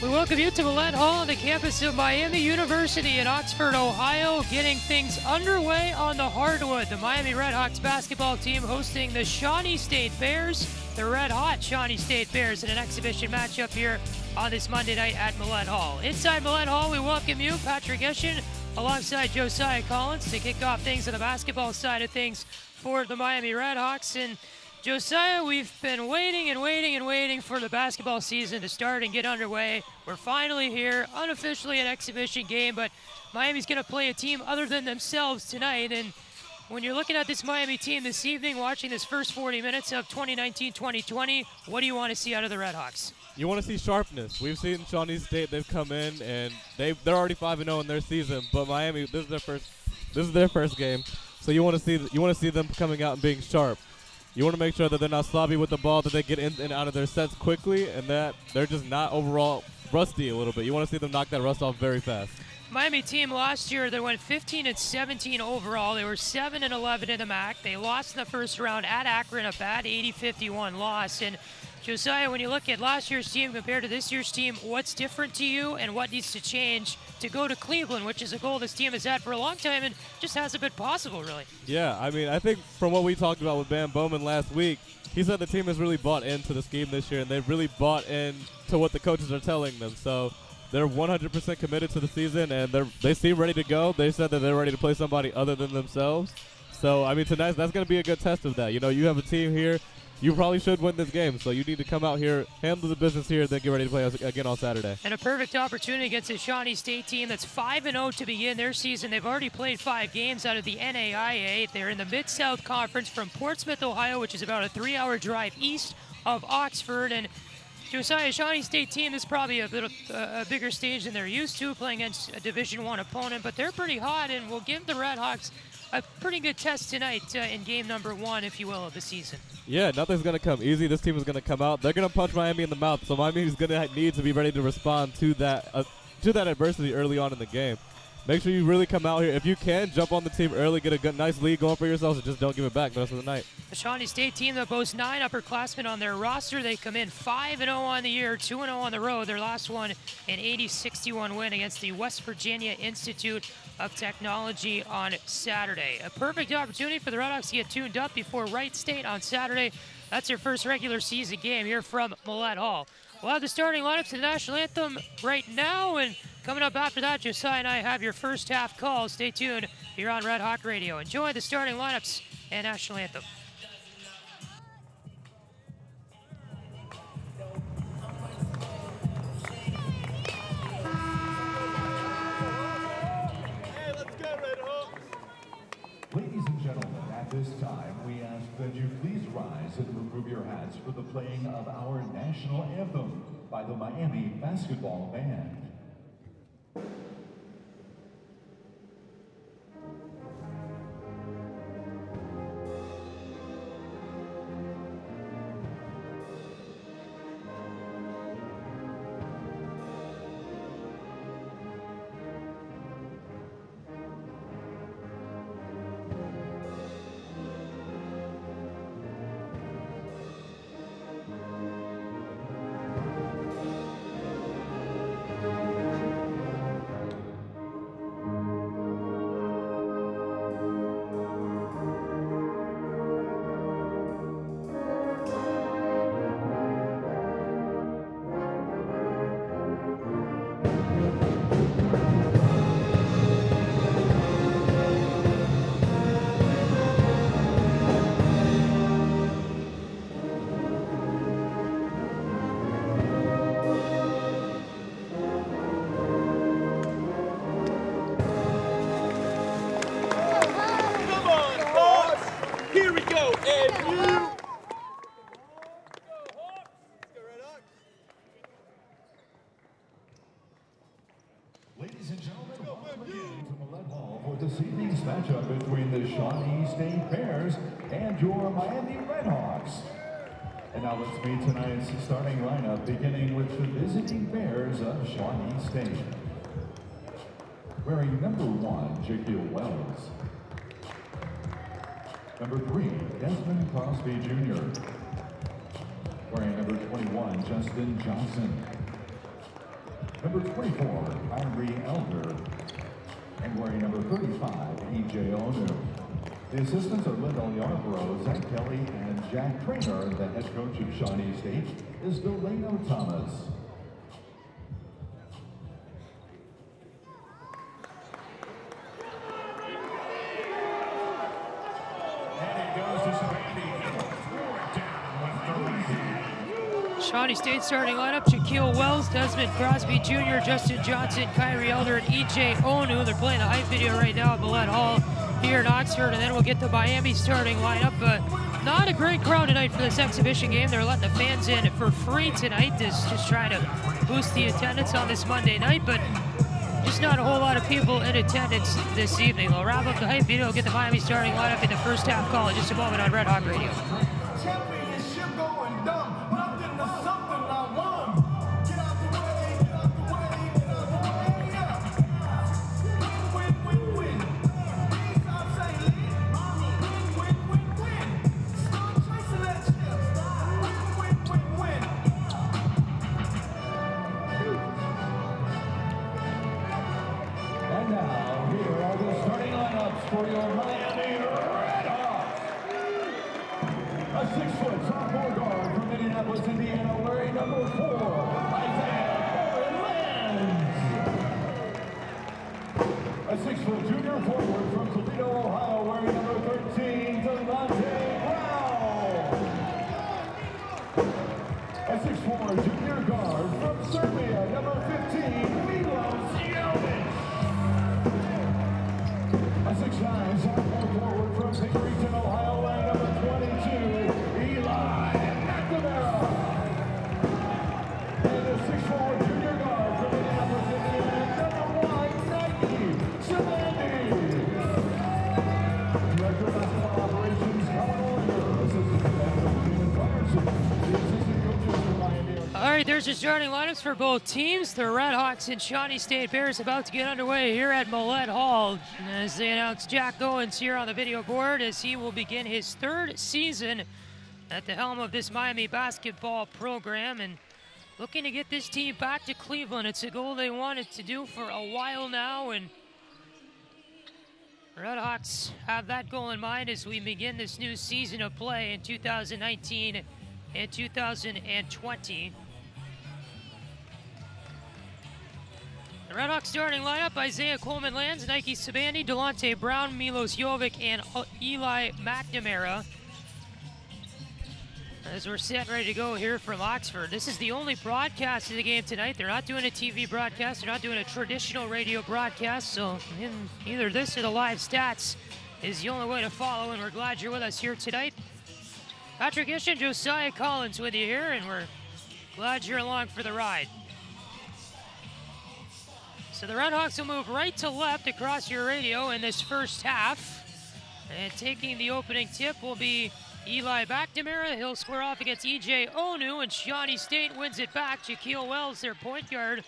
We welcome you to Millett Hall on the campus of Miami University in Oxford, Ohio, getting things underway on the hardwood. The Miami RedHawks basketball team hosting the Shawnee State Bears, the red-hot Shawnee State Bears, in an exhibition matchup here on this Monday night at Millett Hall. Inside Millett Hall, we welcome you, Patrick Geshan, alongside Josiah Collins, to kick off things on the basketball side of things for the Miami RedHawks. And Josiah, we've been waiting for the basketball season to start and get underway. We're finally here, unofficially an exhibition game, but Miami's going to play a team other than themselves tonight. And when you're looking at this Miami team this evening, watching this first 40 minutes of 2019-2020, what do you want to see out of the RedHawks? You want to see sharpness. We've seen Shawnee State. They've come in and they're already 5-0 in their season, but Miami, this is their first game. So you want to see them coming out and being sharp. You want to make sure that they're not sloppy with the ball, that they get in and out of their sets quickly, and that they're just not overall rusty a little bit. You want to see them knock that rust off very fast. Miami team last year, they went 15-17 overall. They were 7-11 in the MAC. They lost in the first round at Akron, a bad 80-51 loss. And Josiah, when you look at last year's team compared to this year's team, what's different to you and what needs to change to go to Cleveland, which is a goal this team has had for a long time and just hasn't been possible, really? Yeah, I mean, I think from what we talked about with Bam Bowman last week, he said the team has really bought into the scheme this year, and they've really bought into what the coaches are telling them. So they're 100% committed to the season, and they seem ready to go. They said that they're ready to play somebody other than themselves. So, I mean, tonight, that's going to be a good test of that. You know, you have a team here. You probably should win this game, so you need to come out here, handle the business here, and then get ready to play again on Saturday. And a perfect opportunity against a Shawnee State team that's 5-0 to begin their season. They've already played 5 games out of the NAIA. They're in the Mid-South Conference from Portsmouth, Ohio, which is about a 3-hour drive east of Oxford. And Josiah, Shawnee State team is probably a bigger stage than they're used to, playing against a Division I opponent, but they're pretty hot, and will give the RedHawks a pretty good test tonight in game number 1, if you will, of the season. Yeah, nothing's going to come easy. This team is going to come out. They're going to punch Miami in the mouth, so Miami is going to need to be ready to respond to that adversity early on in the game. Make sure you really come out here. If you can, jump on the team early, get a good, nice lead going for yourselves, and just don't give it back the rest of the night. The Shawnee State team that boasts 9 upperclassmen on their roster. They come in 5-0 on the year, 2-0 on the road. Their last one, an 80-61 win against the West Virginia Institute of Technology on Saturday. A perfect opportunity for the RedHawks to get tuned up before Wright State on Saturday. That's their first regular season game here from Millett Hall. We'll have the starting lineups to the national anthem right now, and coming up after that, Josiah and I have your first half call. Stay tuned here on Red Hawk Radio. Enjoy the starting lineups and national anthem. Hey, let's go, Red Hawks! Ladies and gentlemen, at this time, we ask that you please rise and remove your hats for the playing of our national anthem by the Miami Basketball Band. Ladies and gentlemen, welcome again to Millett Hall for this evening's matchup between the Shawnee State Bears and your Miami RedHawks. And now let's meet tonight's starting lineup, beginning with the visiting Bears of Shawnee State. Wearing number 1, Jaquil Wells. Number 3, Desmond Crosby Jr. Wearing number 21, Justin Johnson. number 24, Kyrie Elder, and wearing number 35, EJ Onu. The assistants are Lyndall Yarborough, Zach Kelly, and Jack Traynor. The head coach of Shawnee State is Delano Thomas. Shawnee State starting lineup: Shaquille Wells, Desmond Crosby Jr., Justin Johnson, Kyrie Elder, and EJ Onu. They're playing the hype video right now at Millett Hall here in Oxford, and then we'll get the Miami starting lineup. But not a great crowd tonight for this exhibition game. They're letting the fans in for free tonight, just trying to boost the attendance on this Monday night, but just not a whole lot of people in attendance this evening. We'll wrap up the hype video, get the Miami starting lineup in the first half call in just a moment on Red Hawk Radio. Championship going dumb, but I'm getting to something I won. Get out the way, get out the way, get out the way, yeah. Win, win, win. Please, I'm saying win, win, win, win. Start chasing that chip. Win, win, win, win. And now, here are the starting lineups for your Miami RedHawks. A 6-foot sophomore guard from Indianapolis, Indiana, wearing number 4, Isaiah Lens. A 6-foot junior forward from Toledo, Ohio, wearing number 13, Delonte Brown. A 6'4" junior guard from Serbia, number 15, Milos Jovic. A 6'9" sophomore forward from Pickerington, Ohio, wearing number 22, Eli McNamara. And a 6'4" junior guard from Indianapolis, Indiana, number 1, Nike Savandi. Director of Basketball Operations, Colin Oliver. Assistant Commander, Damon Ryerson. The assistant coaches for Miami. All right, there's the starting lineups for both teams. The RedHawks and Shawnee State Bears about to get underway here at Millett Hall as they announce Jack Owens here on the video board as he will begin his 3rd season at the helm of this Miami basketball program and looking to get this team back to Cleveland. It's a goal they wanted to do for a while now, and RedHawks have that goal in mind as we begin this new season of play in 2019 and 2020. The RedHawks starting lineup: Isaiah Coleman-Lands, Nike Savandi, Delonte Brown, Milos Jovic, and Eli McNamara. As we're set ready to go here from Oxford. This is the only broadcast of the game tonight. They're not doing a TV broadcast. They're not doing a traditional radio broadcast. So either this or the live stats is the only way to follow, and we're glad you're with us here tonight. Patrick Geshan, Josiah Collins with you here, and we're glad you're along for the ride. So the RedHawks will move right to left across your radio in this first half. And taking the opening tip will be Eli McNamara. He'll square off against EJ Onu, and Shawnee State wins it back. Shaquille Wells, their point guard,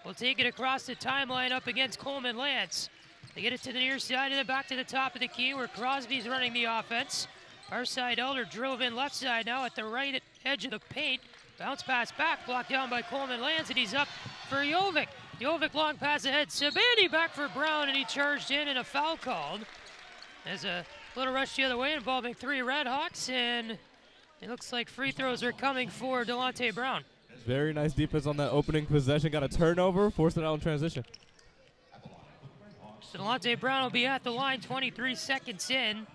will take it across the timeline up against Coleman-Lands. They get it to the near side and then back to the top of the key where Crosby's running the offense. Our side Elder drove in left side now at the right edge of the paint. Bounce pass back, blocked down by Coleman-Lands, and he's up for Jovic. Jovic long pass ahead. Savandi back for Brown, and he charged in and a foul called. There's a little rush the other way involving 3 RedHawks, and it looks like free throws are coming for Delonte Brown. Very nice defense on that opening possession. Got a turnover, forced it out in transition. So Delonte Brown will be at the line 23 seconds in.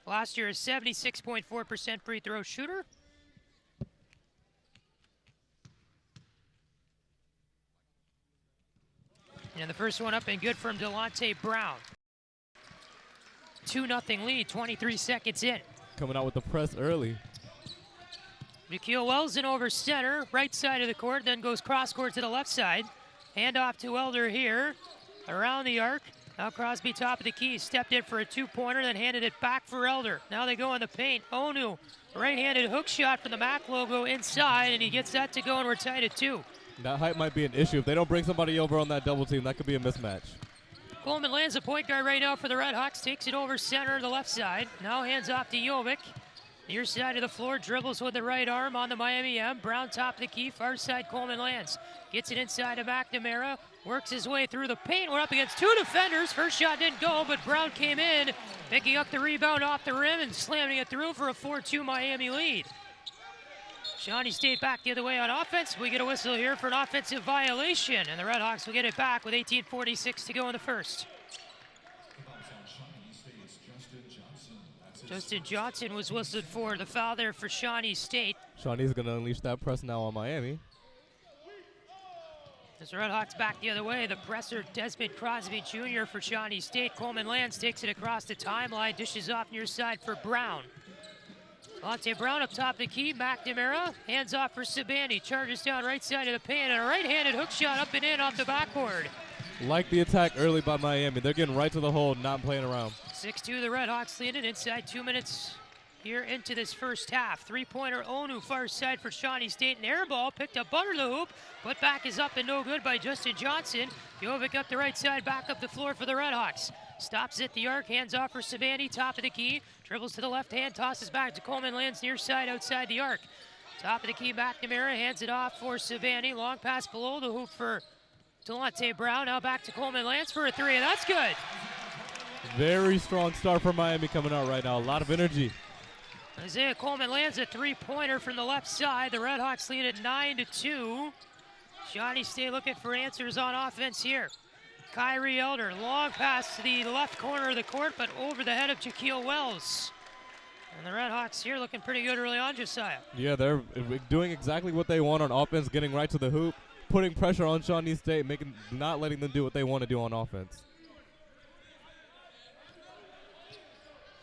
Last year, a 76.4% free throw shooter. And the first one up and good from Delonte Brown. 2-0 lead, 23 seconds in. Coming out with the press early. Shaquille Wells in over center, right side of the court, then goes cross court to the left side. Hand off to Elder here, around the arc. Now Crosby top of the key, stepped in for a 2-pointer, then handed it back for Elder. Now they go in the paint. Onu, right-handed hook shot from the MAC logo inside, and he gets that to go, and we're tied at 2. That height might be an issue. If they don't bring somebody over on that double team, that could be a mismatch. Coleman-Lands, the point guard right now for the RedHawks, takes it over center to the left side. Now hands off to Jovic. Near side of the floor, dribbles with the right arm on the Miami M. Brown top of the key, far side Coleman lands. Gets it inside to McNamara, works his way through the paint. We're up against two defenders. First shot didn't go, but Brown came in, picking up the rebound off the rim and slamming it through for a 4-2 Miami lead. Shawnee State back the other way on offense. We get a whistle here for an offensive violation, and the RedHawks will get it back with 18:46 to go in the first. Justin Johnson was whistled for the foul there for Shawnee State. Shawnee's going to unleash that press now on Miami. As the RedHawks back the other way, the presser Desmond Crosby Jr. for Shawnee State. Coleman lands, takes it across the timeline, dishes off near side for Brown. Monte Brown up top of the key, McNamara, hands off for Sabani, charges down right side of the paint, and a right-handed hook shot up and in off the backboard. Like the attack early by Miami. They're getting right to the hole, not playing around. 6-2, the RedHawks lead it inside 2 minutes here into this first half. Three-pointer Onu, far side for Shawnee State. An air ball picked up under the hoop. Put back is up and no good by Justin Johnson. Jovic up the right side, back up the floor for the RedHawks. Stops at the arc, hands off for Sabani, top of the key. Dribbles to the left hand, tosses back to Coleman, lands near side outside the arc. Top of the key, McNamara hands it off for Sabani. Long pass below the hoop for Delonte Brown. Now back to Coleman, lands for a three, and that's good. Very strong start for Miami coming out right now. A lot of energy. Isaiah Coleman lands a three-pointer from the left side. The RedHawks lead at 9-2. Shawnee State looking for answers on offense here. Kyrie Elder, long pass to the left corner of the court, but over the head of Jaquil Wells. And the RedHawks here looking pretty good early on, Josiah. Yeah, they're doing exactly what they want on offense, getting right to the hoop, putting pressure on Shawnee State, not letting them do what they want to do on offense.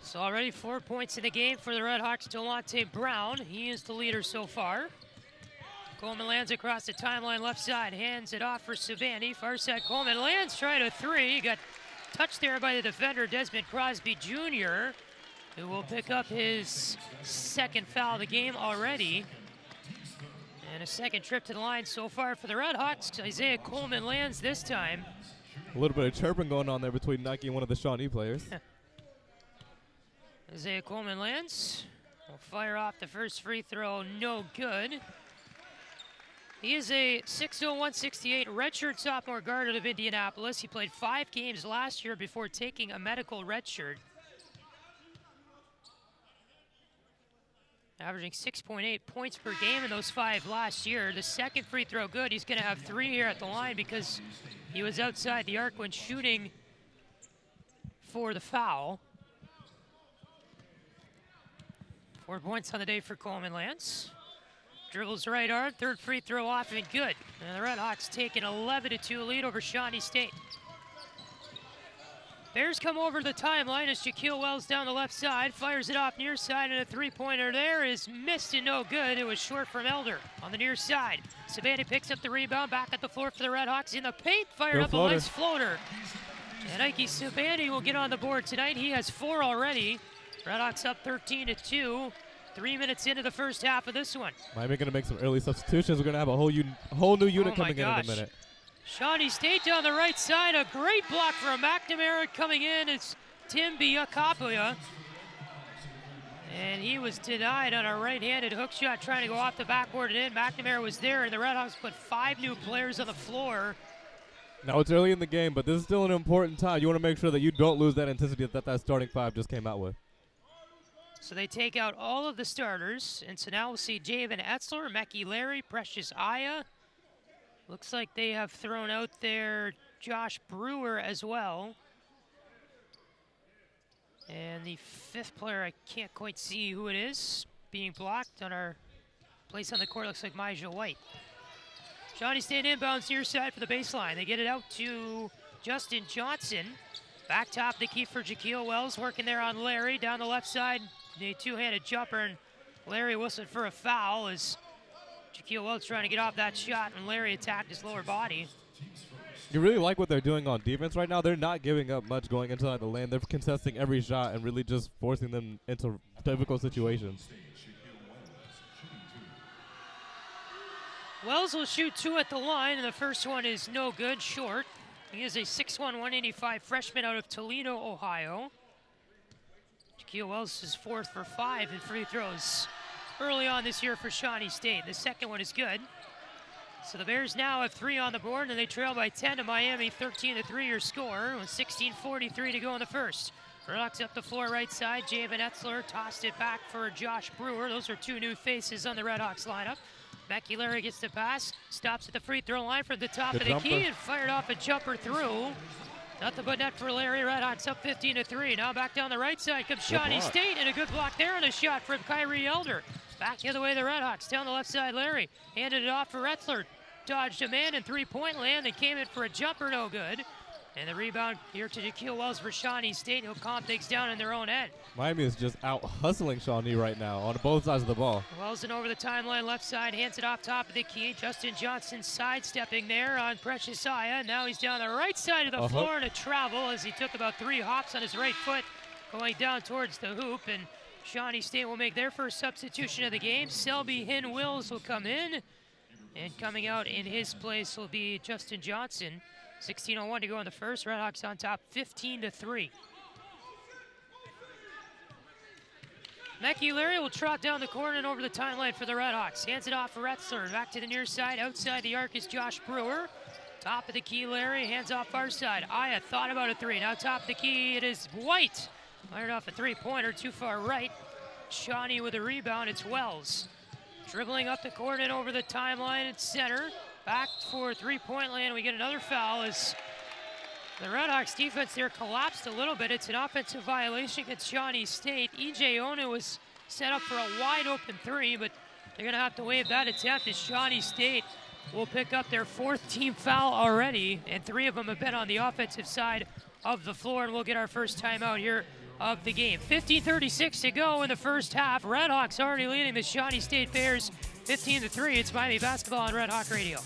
So already 4 points in the game for the RedHawks. Delonte Brown, he is the leader so far. Coleman lands across the timeline left side, hands it off for Savani. Far side Coleman lands, tried a three. Got touched there by the defender, Desmond Crosby Jr., who will pick up his second foul of the game already. And a second trip to the line so far for the RedHawks. Isaiah Coleman lands this time. A little bit of chirping going on there between Nike and one of the Shawnee players. Isaiah Coleman lands. Will fire off the first free throw, no good. He is a 6'0", 168 redshirt sophomore guard out of Indianapolis. He played 5 games last year before taking a medical redshirt. Averaging 6.8 points per game in those 5 last year. The second free throw good. He's going to have 3 here at the line because he was outside the arc when shooting for the foul. 4 points on the day for Coleman Lance. Dribbles right arm, third free throw off and good. And the RedHawks take an 11-2 lead over Shawnee State. Bears come over the timeline as Jaquil Wells down the left side, fires it off near side, and a three-pointer there is missed and no good. It was short from Elder on the near side. Savannah picks up the rebound, back at the floor for the RedHawks in the paint, fired up a nice floater. And Ike Savannah will get on the board tonight. He has 4 already. RedHawks up 13-2. 3 minutes into the first half of this one. Miami going to make some early substitutions. We're going to have a whole new unit coming in a minute. Shawnee State down the right side. A great block for McNamara coming in. It's Tim Biakapuya. And he was denied on a right-handed hook shot trying to go off the backboard and in. McNamara was there, and the RedHawks put 5 new players on the floor. Now it's early in the game, but this is still an important time. You want to make sure that you don't lose that intensity that starting 5 just came out with. So they take out all of the starters, and so now we'll see Javen Etzler, Mekhi Larry, Precious Aya. Looks like they have thrown out there Josh Brewer as well. And the 5th player, I can't quite see who it is, being blocked on our place on the court. Looks like Myja White. Shawnee State inbounds near side for the baseline. They get it out to Justin Johnson. Back top the key for Jaquil Wells, working there on Larry. Down the left side, a two-handed jumper, and Larry whistled for a foul as Jaquil Wells trying to get off that shot, and Larry attacked his lower body. You really like what they're doing on defense right now. They're not giving up much going inside the lane. They're contesting every shot and really just forcing them into difficult situations. Wells will shoot 2 at the line, and the first one is no good, short. He is a 6'1", 185 freshman out of Toledo, Ohio. Shaquille Wells is 4th for 5 in free throws early on this year for Shawnee State. The second one is good. So the Bears now have 3 on the board, and they trail by 10 to Miami, 13-3 your score, with 16:43 to go in the first. RedHawks up the floor right side. Javen Etzler tossed it back for Josh Brewer. Those are 2 new faces on the RedHawks lineup. Becky Larry gets the pass, stops at the free throw line from the top of the key and fired off a jumper through. Nothing but net for Larry. RedHawks up 15-3. Now back down the right side comes Shawnee State, and a good block there and a shot from Kyrie Elder. Back the other way, the RedHawks. Down the left side, Larry handed it off for Etzler. Dodged a man in three-point land and came in for a jumper, no good. And the rebound here to Shaquille Wells for Shawnee State, who'll calm things down in their own end. Miami is just out hustling Shawnee right now on both sides of the ball. Wells in over the timeline, left side, hands it off top of the key. Justin Johnson sidestepping there on Josiah. Now he's down the right side of the floor and a travel as he took about 3 hops on his right foot going down towards the hoop. And Shawnee State will make their first substitution of the game. Selby Hinn Wills will come in. And coming out in his place will be Justin Johnson. 16:01 to go in the first. RedHawks on top 15-3. Becky Larry will trot down the corner and over the timeline for the RedHawks. Hands it off for Etzler. Back to the near side. Outside the arc is Josh Brewer. Top of the key, Larry. Hands off far side. Aya thought about a 3. Now top of the key, it is White. Fired off a 3-pointer too far right. Shawnee with a rebound. It's Wells. Dribbling up the court and over the timeline at center. Back for 3-point land. We get another foul as the RedHawks defense there collapsed a little bit. It's an offensive violation against Shawnee State. E.J. Onu was set up for a wide open 3, but they're gonna have to waive that attempt as Shawnee State will pick up their 4th team foul already, and 3 of them have been on the offensive side of the floor, and we'll get our first timeout here of the game. 15:36 to go in the first half. RedHawks already leading the Shawnee State Bears 15-3. It's Miami basketball on Red Hawk Radio.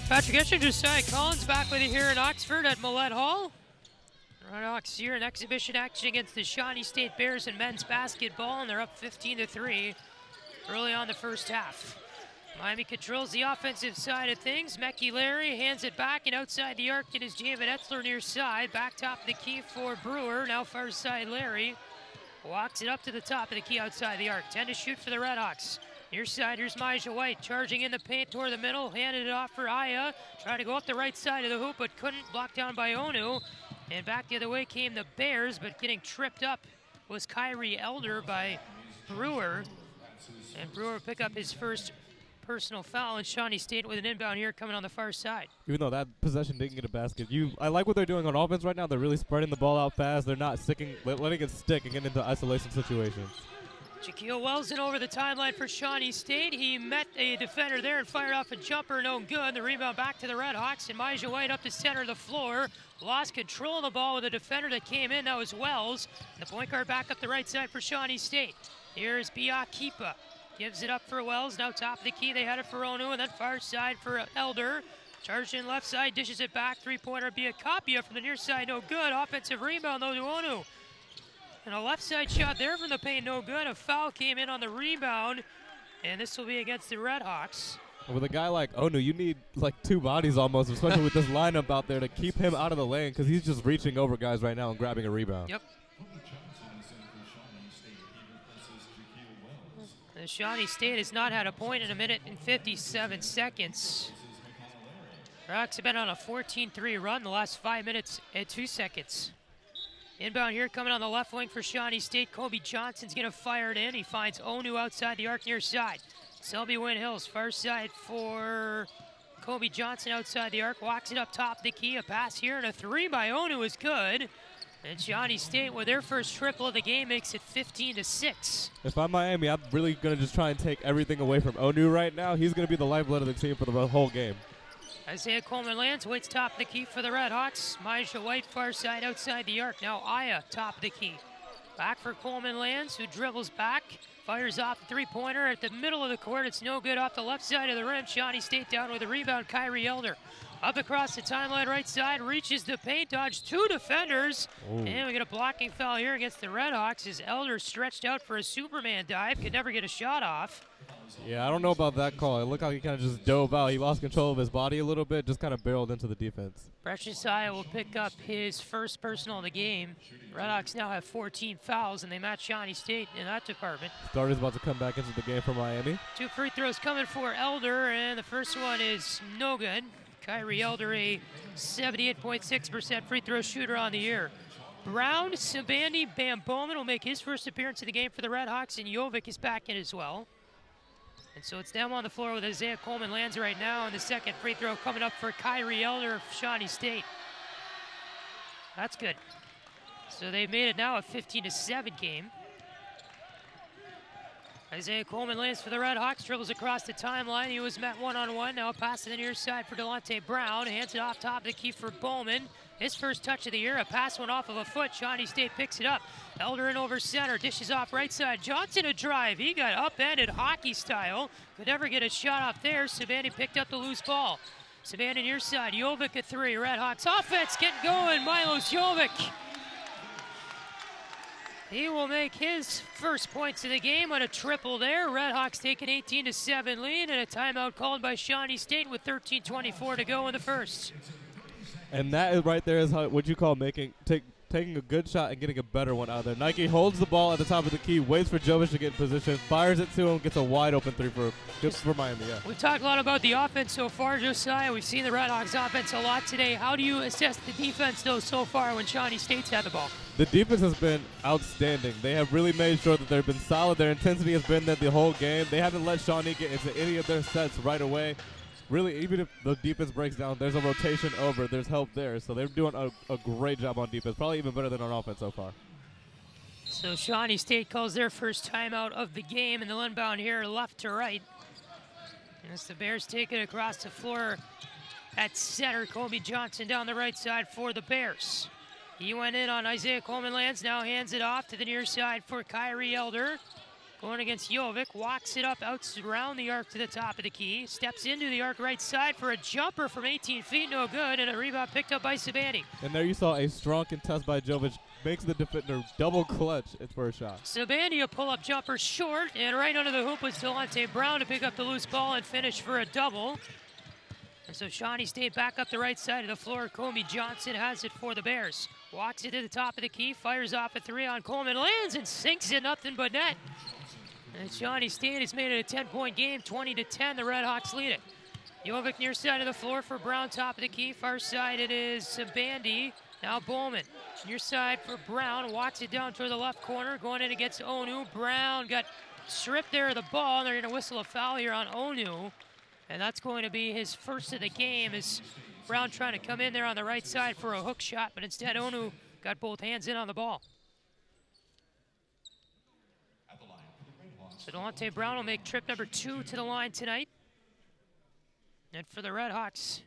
Patrick Geshan, Josiah Collins back with you here in Oxford at Millett Hall. RedHawks here in exhibition action against the Shawnee State Bears in men's basketball, and they're up 15-3 early on the first half. Miami controls the offensive side of things. Becky Larry hands it back, and outside the arc it is Javen Etzler near side. Back top of the key for Brewer. Now far side Larry walks it up to the top of the key outside the arc. 10 to shoot for the RedHawks. Near side, here's Maja White charging in the paint toward the middle, handed it off for Aya. Trying to go up the right side of the hoop, but couldn't. Blocked down by Onu. And back the other way came the Bears, but getting tripped up was Kyrie Elder by Brewer. And Brewer pick up his first personal foul, and Shawnee State with an inbound here coming on the far side. Even though that possession didn't get a basket, I like what they're doing on offense right now. They're really spreading the ball out fast. They're not letting it stick and get into isolation situations. Shaquille Wells in over the timeline for Shawnee State. He met a defender there and fired off a jumper, no good. The rebound back to the RedHawks, and Maja White up the center of the floor. Lost control of the ball with a defender that came in. That was Wells. The point guard back up the right side for Shawnee State. Here's Biakipa. Gives it up for Wells. Now top of the key, they had it for Onu, and then far side for Elder. Charged in left side, dishes it back. Three-pointer Biakapia from the near side, no good. Offensive rebound though to Onu. And a left side shot there from the paint, no good. A foul came in on the rebound, and this will be against the RedHawks. With a guy like Onu, you need like 2 bodies almost, especially with this lineup out there to keep him out of the lane, because he's just reaching over guys right now and grabbing a rebound. Yep. The Shawnee State has not had a point in 1 minute and 57 seconds. RedHawks have been on a 14-3 run the last 5 minutes and 2 seconds. Inbound here coming on the left wing for Shawnee State. Kobe Johnson's going to fire it in. He finds Onu outside the arc near side. Selby Windhills, far side for Kobe Johnson outside the arc, walks it up top of the key. A pass here and a three by Onu is good. And Shawnee State, with their first triple of the game, makes it 15-6. If I'm Miami, I'm really going to just try and take everything away from Onu right now. He's going to be the lifeblood of the team for the whole game. Isaiah Coleman-Lands waits top of the key for the RedHawks. Maisha White far side outside the arc. Now Aya top of the key. Back for Coleman-Lands, who dribbles back. Fires off the three-pointer at the middle of the court. It's no good off the left side of the rim. Shawnee State down with a rebound. Kyrie Elder up across the timeline right side. Reaches the paint, dodged two defenders. Ooh. And we get a blocking foul here against the RedHawks as Elder stretched out for a Superman dive. Could never get a shot off. Yeah, I don't know about that call. It looked like he kind of just dove out. He lost control of his body a little bit, just kind of barreled into the defense. Josiah will pick up his first personal of the game. RedHawks now have 14 fouls, and they match Shawnee State in that department. Starter's about to come back into the game for Miami. 2 free throws coming for Elder, and the first one is no good. Kyrie Elder, a 78.6% free throw shooter on the year. Brown, Sabandi, Bam Bowman will make his first appearance in the game for the RedHawks, and Jovic is back in as well. And so it's them on the floor with Isaiah Coleman-Lands right now, and the second free throw coming up for Kyrie Elder of Shawnee State. That's good. So they've made it now a 15-7 game. Isaiah Coleman-Lands for the RedHawks, dribbles across the timeline. He was met one-on-one. Now a pass to the near side for Delonte Brown. Hands it off top of the key for Bowman. His first touch of the year. A pass went off of a foot. Shawnee State picks it up. Elder in over center. Dishes off right side. Johnson a drive. He got upended hockey style. Could never get a shot off there. Savannah picked up the loose ball. Savannah near side. Jovic a three. RedHawks offense getting going. Milos Jovic. He will make his first points of the game on a triple there. RedHawks take an 18-7 lead, and a timeout called by Shawnee State with 13:24 to go in the first. And that is right there is how, what you call taking a good shot and getting a better one out there. Nike holds the ball at the top of the key, waits for Jovic to get in position, fires it to him, gets a wide open three for Miami. Yeah. We've talked a lot about the offense so far, Josiah. We've seen the RedHawks offense a lot today. How do you assess the defense, though, so far when Shawnee State's had the ball? The defense has been outstanding. They have really made sure that they've been solid. Their intensity has been there the whole game. They haven't let Shawnee get into any of their sets right away. Really, even if the defense breaks down, there's a rotation over. There's help there. So they're doing a great job on defense, probably even better than on offense so far. So Shawnee State calls their first timeout of the game, and they'll inbound here left to right. As the Bears take it across the floor at center, Kobe Johnson down the right side for the Bears. He went in on Isaiah Coleman-Lands, now hands it off to the near side for Kyrie Elder. Going against Jovic, walks it up around the arc to the top of the key, steps into the arc right side for a jumper from 18 feet, no good, and a rebound picked up by Sabandi. And there you saw a strong contest by Jovic, makes the defender double clutch for a shot. Sabandi a pull-up jumper short, and right under the hoop was Delonte Brown to pick up the loose ball and finish for a double. And so Shawnee State back up the right side of the floor. Kobe Johnson has it for the Bears. Walks it to the top of the key, fires off a three on Coleman-Lands and sinks it, nothing but net. And Shawnee State has made it a 10-point game, 20-10. The RedHawks lead it. Jovic near side of the floor for Brown, top of the key. Far side it is Sabandi. Now Bowman. Near side for Brown. Walks it down toward the left corner. Going in against Onu. Brown got stripped there of the ball. And they're going to whistle a foul here on Onu. And that's going to be his first of the game as Brown trying to come in there on the right side for a hook shot. But instead Onu got both hands in on the ball. So Delonte Brown will make trip number 2 to the line tonight. And for the RedHawks,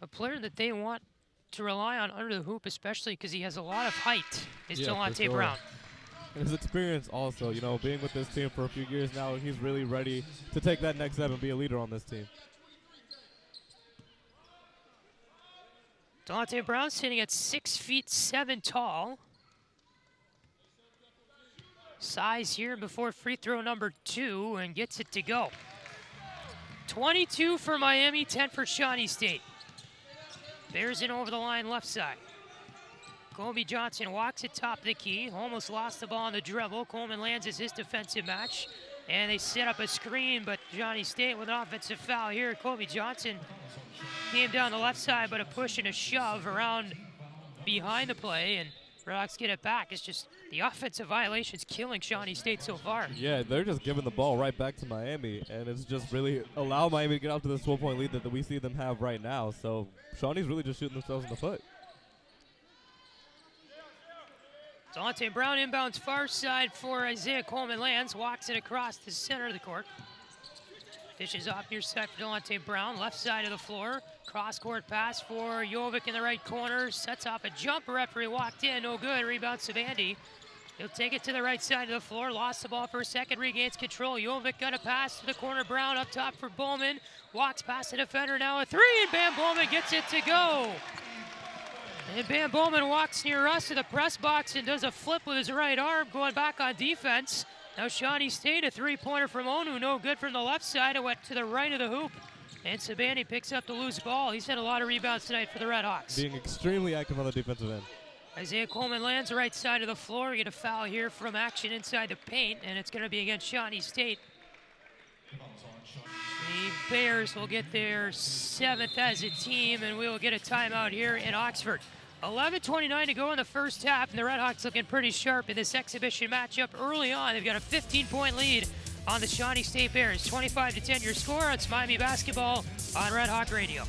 a player that they want to rely on under the hoop, especially because he has a lot of height, is Delonte Brown. And his experience also, you know, being with this team for a few years now, he's really ready to take that next step and be a leader on this team. Delonte Brown sitting at 6'7" tall. Size here before free throw number 2 and gets it to go. 22 for Miami, 10 for Shawnee State. Bears in over the line left side. Kobe Johnson walks it top of the key, almost lost the ball on the dribble. Coleman-Lands is his defensive match. And they set up a screen, but Shawnee State with an offensive foul here. Kobe Johnson came down the left side, but a push and a shove around behind the play, and RedHawks get it back. It's just the offensive violations killing Shawnee State so far. Yeah, they're just giving the ball right back to Miami, and it's just really allow Miami to get out to this 12-point lead that we see them have right now. So Shawnee's really just shooting themselves in the foot. Dante Brown inbounds far side for Isaiah Coleman. Lands, walks it across the center of the court. Dishes off near side for Delonte Brown, left side of the floor. Cross-court pass for Jovic in the right corner. Sets off a jumper. Referee walked in, no good. Rebound Savandi. He'll take it to the right side of the floor. Lost the ball for a second, regains control. Jovic got a pass to the corner. Brown up top for Bowman. Walks past the defender, now a three, and Bam Bowman gets it to go. And Bam Bowman walks near us to the press box and does a flip with his right arm, going back on defense. Now Shawnee State, a three-pointer from Onu, no good from the left side. It went to the right of the hoop. And Sabani picks up the loose ball. He's had a lot of rebounds tonight for the RedHawks. Being extremely active on the defensive end. Isaiah Coleman lands right side of the floor. We get a foul here from action inside the paint, and it's going to be against Shawnee State. The Bears will get their 7th as a team, and we will get a timeout here in Oxford. 11:29 to go in the first half, and the RedHawks looking pretty sharp in this exhibition matchup early on. They've got a 15-point lead on the Shawnee State Bears. 25-10 your score. It's Miami basketball on Red Hawk Radio.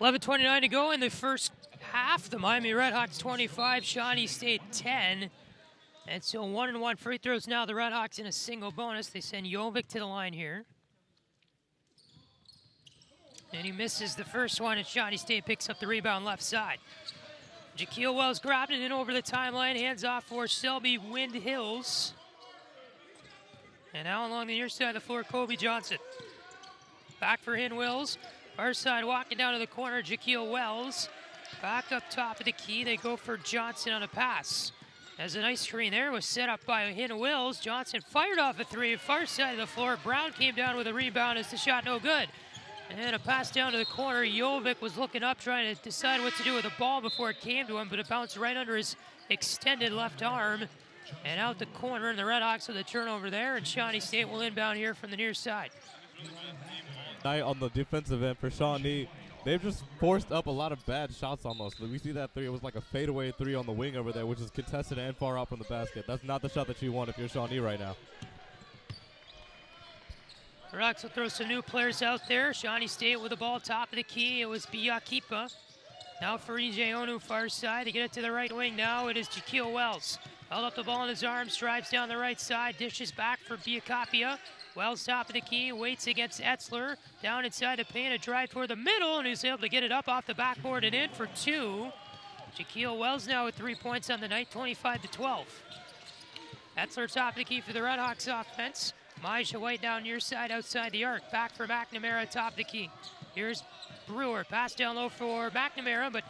$11:29 to go in the first half. The Miami RedHawks 25, Shawnee State 10. And so 1-1 free throws now. The RedHawks in a single bonus. They send Jovic to the line here. And he misses the first one, and Shawnee State picks up the rebound left side. Jaquil Wells grabbed it in over the timeline. Hands off for Selby Wind Hills. And now along the near side of the floor, Kobe Johnson. Back for Hin Wills. Far side walking down to the corner, Jaquil Wells. Back up top of the key, they go for Johnson on a pass. As a nice screen there was set up by Hin Wills. Johnson fired off a three, far side of the floor. Brown came down with a rebound as the shot no good. And a pass down to the corner. Jovic was looking up, trying to decide what to do with the ball before it came to him, but it bounced right under his extended left arm. And out the corner, and the RedHawks with a turnover there, and Shawnee State will inbound here from the near side. On the defensive end for Shawnee, they've just forced up a lot of bad shots almost. We see that three. It was like a fadeaway three on the wing over there, which is contested and far out from the basket. That's not the shot that you want if you're Shawnee right now. The RedHawks will throw some new players out there. Shawnee State with the ball top of the key. It was Biakipa. Now for EJ Onu, far side. They get it to the right wing now. It is Jaquil Wells. Held up the ball in his arms, drives down the right side, dishes back for Biakapia. Wells top of the key, waits against Etzler. Down inside the paint, a drive toward the middle, and he's able to get it up off the backboard and in for two. Jaquil Wells now with 3 points on the night, 25-12. Etzler top of the key for the RedHawks offense. Maja White down near side outside the arc. Back for McNamara top of the key. Here's Brewer, pass down low for McNamara, but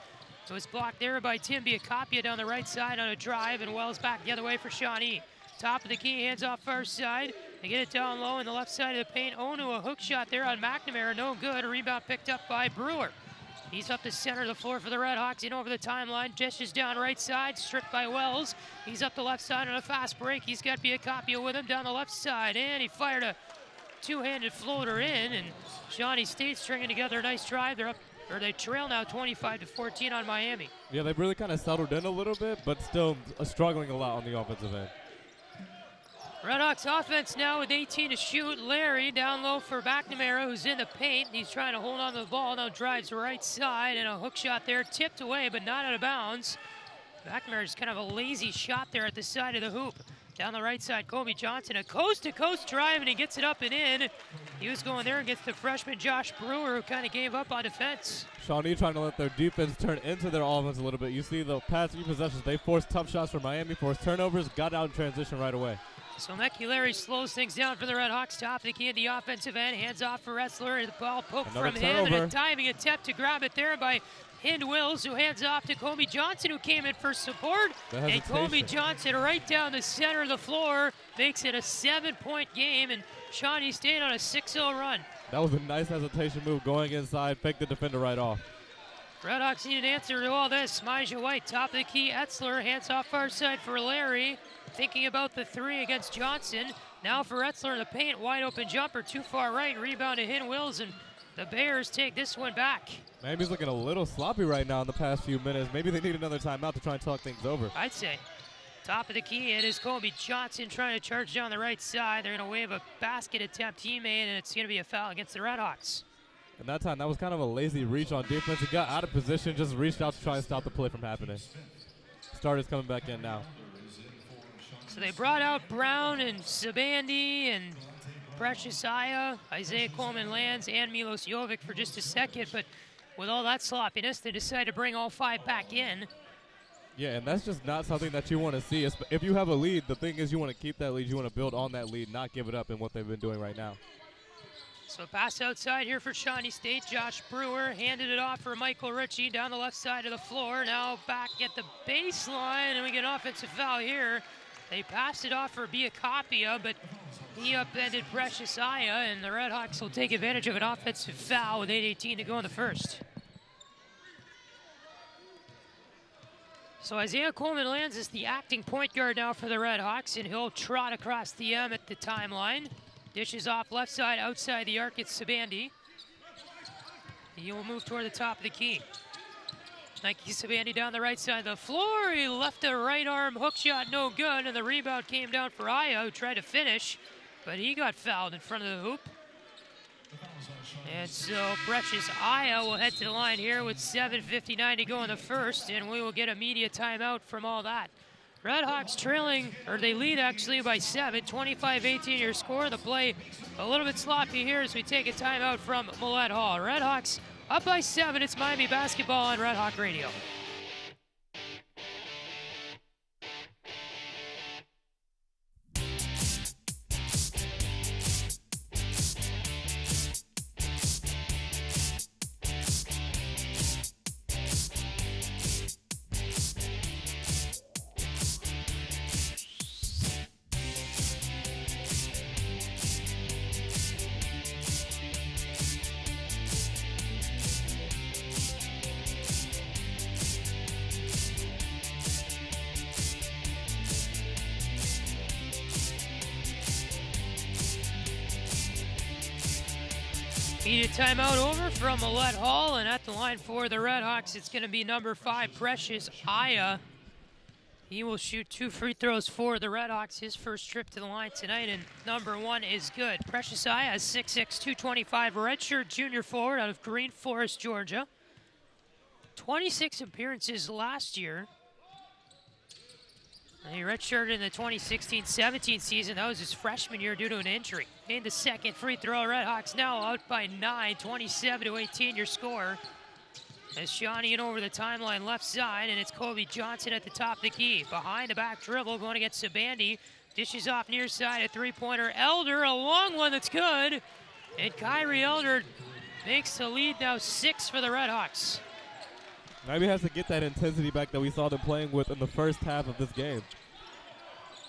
it was blocked there by Tim Biakapia down the right side on a drive, and Wells back the other way for Shawnee. Top of the key, hands off far side. They get it down low in the left side of the paint. Onu, a hook shot there on McNamara, no good. A rebound picked up by Brewer. He's up the center of the floor for the RedHawks, in over the timeline. Dishes down right side, stripped by Wells. He's up the left side on a fast break. He's got Biakapia with him down the left side, and he fired a two-handed floater in, and Shawnee State stringing together a nice drive. They trail now 25-14 on Miami. Yeah, they've really kind of settled in a little bit, but still struggling a lot on the offensive end. RedHawks offense now with 18 to shoot. Larry down low for McNamara, who's in the paint. He's trying to hold on to the ball. Now drives right side, and a hook shot there, tipped away, but not out of bounds. McNamara's kind of a lazy shot there at the side of the hoop. Down the right side, Kobe Johnson, a coast-to-coast drive, and he gets it up and in. He was going there and gets the freshman Josh Brewer, who kind of gave up on defense. Shawnee trying to let their defense turn into their offense a little bit. You see the past few possessions, they forced tough shots for Miami, forced turnovers, got out in transition right away. So Meculari slows things down for the RedHawks. Top of the key at the offensive end, hands off for Wrestler. The ball poked Another from him, and turnover. a diving attempt to grab it there by Hind Wills, who hands off to Kobe Johnson, who came in for support. The And Kobe hesitation. Johnson right down the center of the floor makes it a 7-point game, and Shawnee State on a 6-0 run. That was a nice hesitation move going inside, faked the defender right off. RedHawks need an answer to all this. Maja White, top of the key. Etzler, hands off far side for Larry. Thinking about the three against Johnson. Now for Etzler in the paint, wide open jumper, too far right. Rebound to Hind Wills, and the Bears take this one back. Miami's looking a little sloppy right now in the past few minutes. Maybe they need another timeout to try and talk things over. I'd say. Top of the key, it is Kobe Johnson trying to charge down the right side. They're going to wave a basket attempt he made, and it's going to be a foul against the RedHawks. And that time, that was kind of a lazy reach on defense. He got out of position, just reached out to try and stop the play from happening. Starters coming back in now. So they brought out Brown and Sabandi and Precious Aya, Isaiah Coleman-Lands, and Milos Jovic for just a second, but with all that sloppiness, they decided to bring all five back in. Yeah, and that's just not something that you want to see. If you have a lead, the thing is you want to keep that lead. You want to build on that lead, not give it up in what they've been doing right now. So pass outside here for Shawnee State. Josh Brewer handed it off for Michael Ritchie down the left side of the floor. Now back at the baseline, and we get an offensive foul here. They passed it off for Biacapia, but he upended Precious Aya, and the RedHawks will take advantage of an offensive foul with 8:18 to go in the first. So Isaiah Coleman-Lands is the acting point guard now for the RedHawks, and he'll trot across the M at the timeline. Dishes off left side, outside the arc, it's Sabandi. He will move toward the top of the key. Nike Sabandi down the right side of the floor. He left a right arm hook shot, no good, and the rebound came down for Aya, who tried to finish, but he got fouled in front of the hoop. And so Precious Aya will head to the line here with 7:59 to go in the first, and we will get a media timeout from all that. RedHawks trailing, or they lead actually by 7, 25-18 your score. The play a little bit sloppy here as we take a timeout from Millett Hall. RedHawks up by 7, it's Miami basketball on Red Hawk Radio. Media timeout over from Millett Hall, and at the line for the RedHawks, it's going to be number 5, Precious Aya. He will shoot 2 free throws for the RedHawks, his first trip to the line tonight, and number 1 is good. Precious Aya is 6'6", 225, redshirt junior forward out of Green Forest, Georgia. 26 appearances last year. He redshirted in the 2016-17 season. That was his freshman year due to an injury. Made the second free throw. RedHawks now out by 9, 27-18 your score. As Shawnee in over the timeline left side, and it's Kobe Johnson at the top of the key. Behind the back dribble, going against Sabandi. Dishes off near side, a three-pointer. Elder, a long one that's good. And Kyrie Elder makes the lead now 6 for the RedHawks. Miami has to get that intensity back that we saw them playing with in the first half of this game.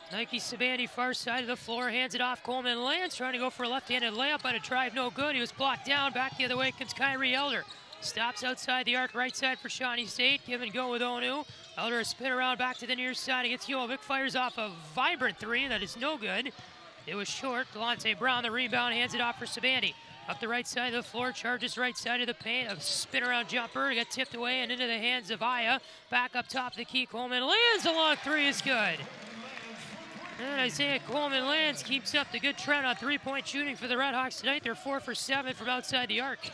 Nike Sabandi far side of the floor, hands it off. Coleman-Lands trying to go for a left-handed layup on a drive, no good. He was blocked down. Back the other way comes Kyrie Elder. Stops outside the arc, right side for Shawnee State. Give and go with Onu. Elder a spin around back to the near side against Jovic. Fires off a vibrant three that is no good. It was short. Delonte Brown the rebound, hands it off for Sabandi. Up the right side of the floor, charges right side of the paint. A spin around jumper, got tipped away and into the hands of Aya. Back up top of the key, Coleman-Lands, a long three is good. And Isaiah Coleman-Lands keeps up the good trend on three-point shooting for the RedHawks tonight. They're 4 for 7 from outside the arc.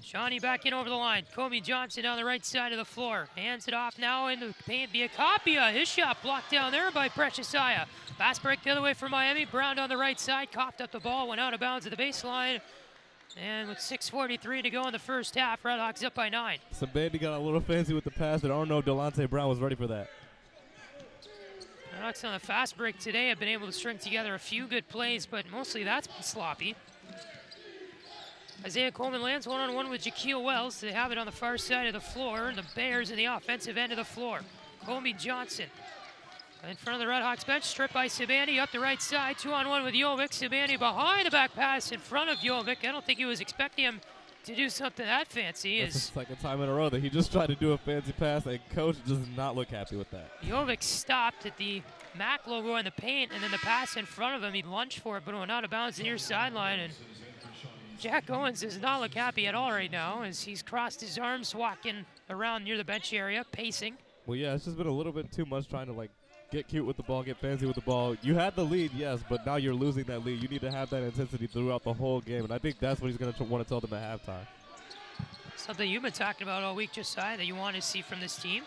Shawnee back in over the line. Comey Johnson on the right side of the floor. Hands it off now in the paint. Biakapia. His shot blocked down there by Josiah. Fast break the other way for Miami. Brown on the right side. Coughed up the ball. Went out of bounds at the baseline. And with 6:43 to go in the first half, RedHawks up by 9. Sabandi got a little fancy with the pass, and I don't know if Delonte Brown was ready for that. RedHawks on the fast break today have been able to string together a few good plays, but mostly that's been sloppy. Isaiah Coleman lands one-on-one with Jaquil Wells. They have it on the far side of the floor. The Bears in the offensive end of the floor. Comey Johnson in front of the RedHawks bench. Stripped by Sabandi up the right side. 2-on-1 with Jovic. Sabandi behind the back pass in front of Jovic. I don't think he was expecting him to do something that fancy. That's the second time in a row that he just tried to do a fancy pass, and coach does not look happy with that. Jovic stopped at the MAC logo in the paint, and then the pass in front of him, he lunged for it, but it went out of bounds near sideline. And Jack Owens does not look happy at all right now as he's crossed his arms, walking around near the bench area, pacing. Well, yeah, it's just been a little bit too much trying to, like, get cute with the ball, get fancy with the ball. You had the lead, yes, but now you're losing that lead. You need to have that intensity throughout the whole game, and I think that's what he's going to want to tell them at halftime. Something you've been talking about all week, Josiah, that you want to see from this team.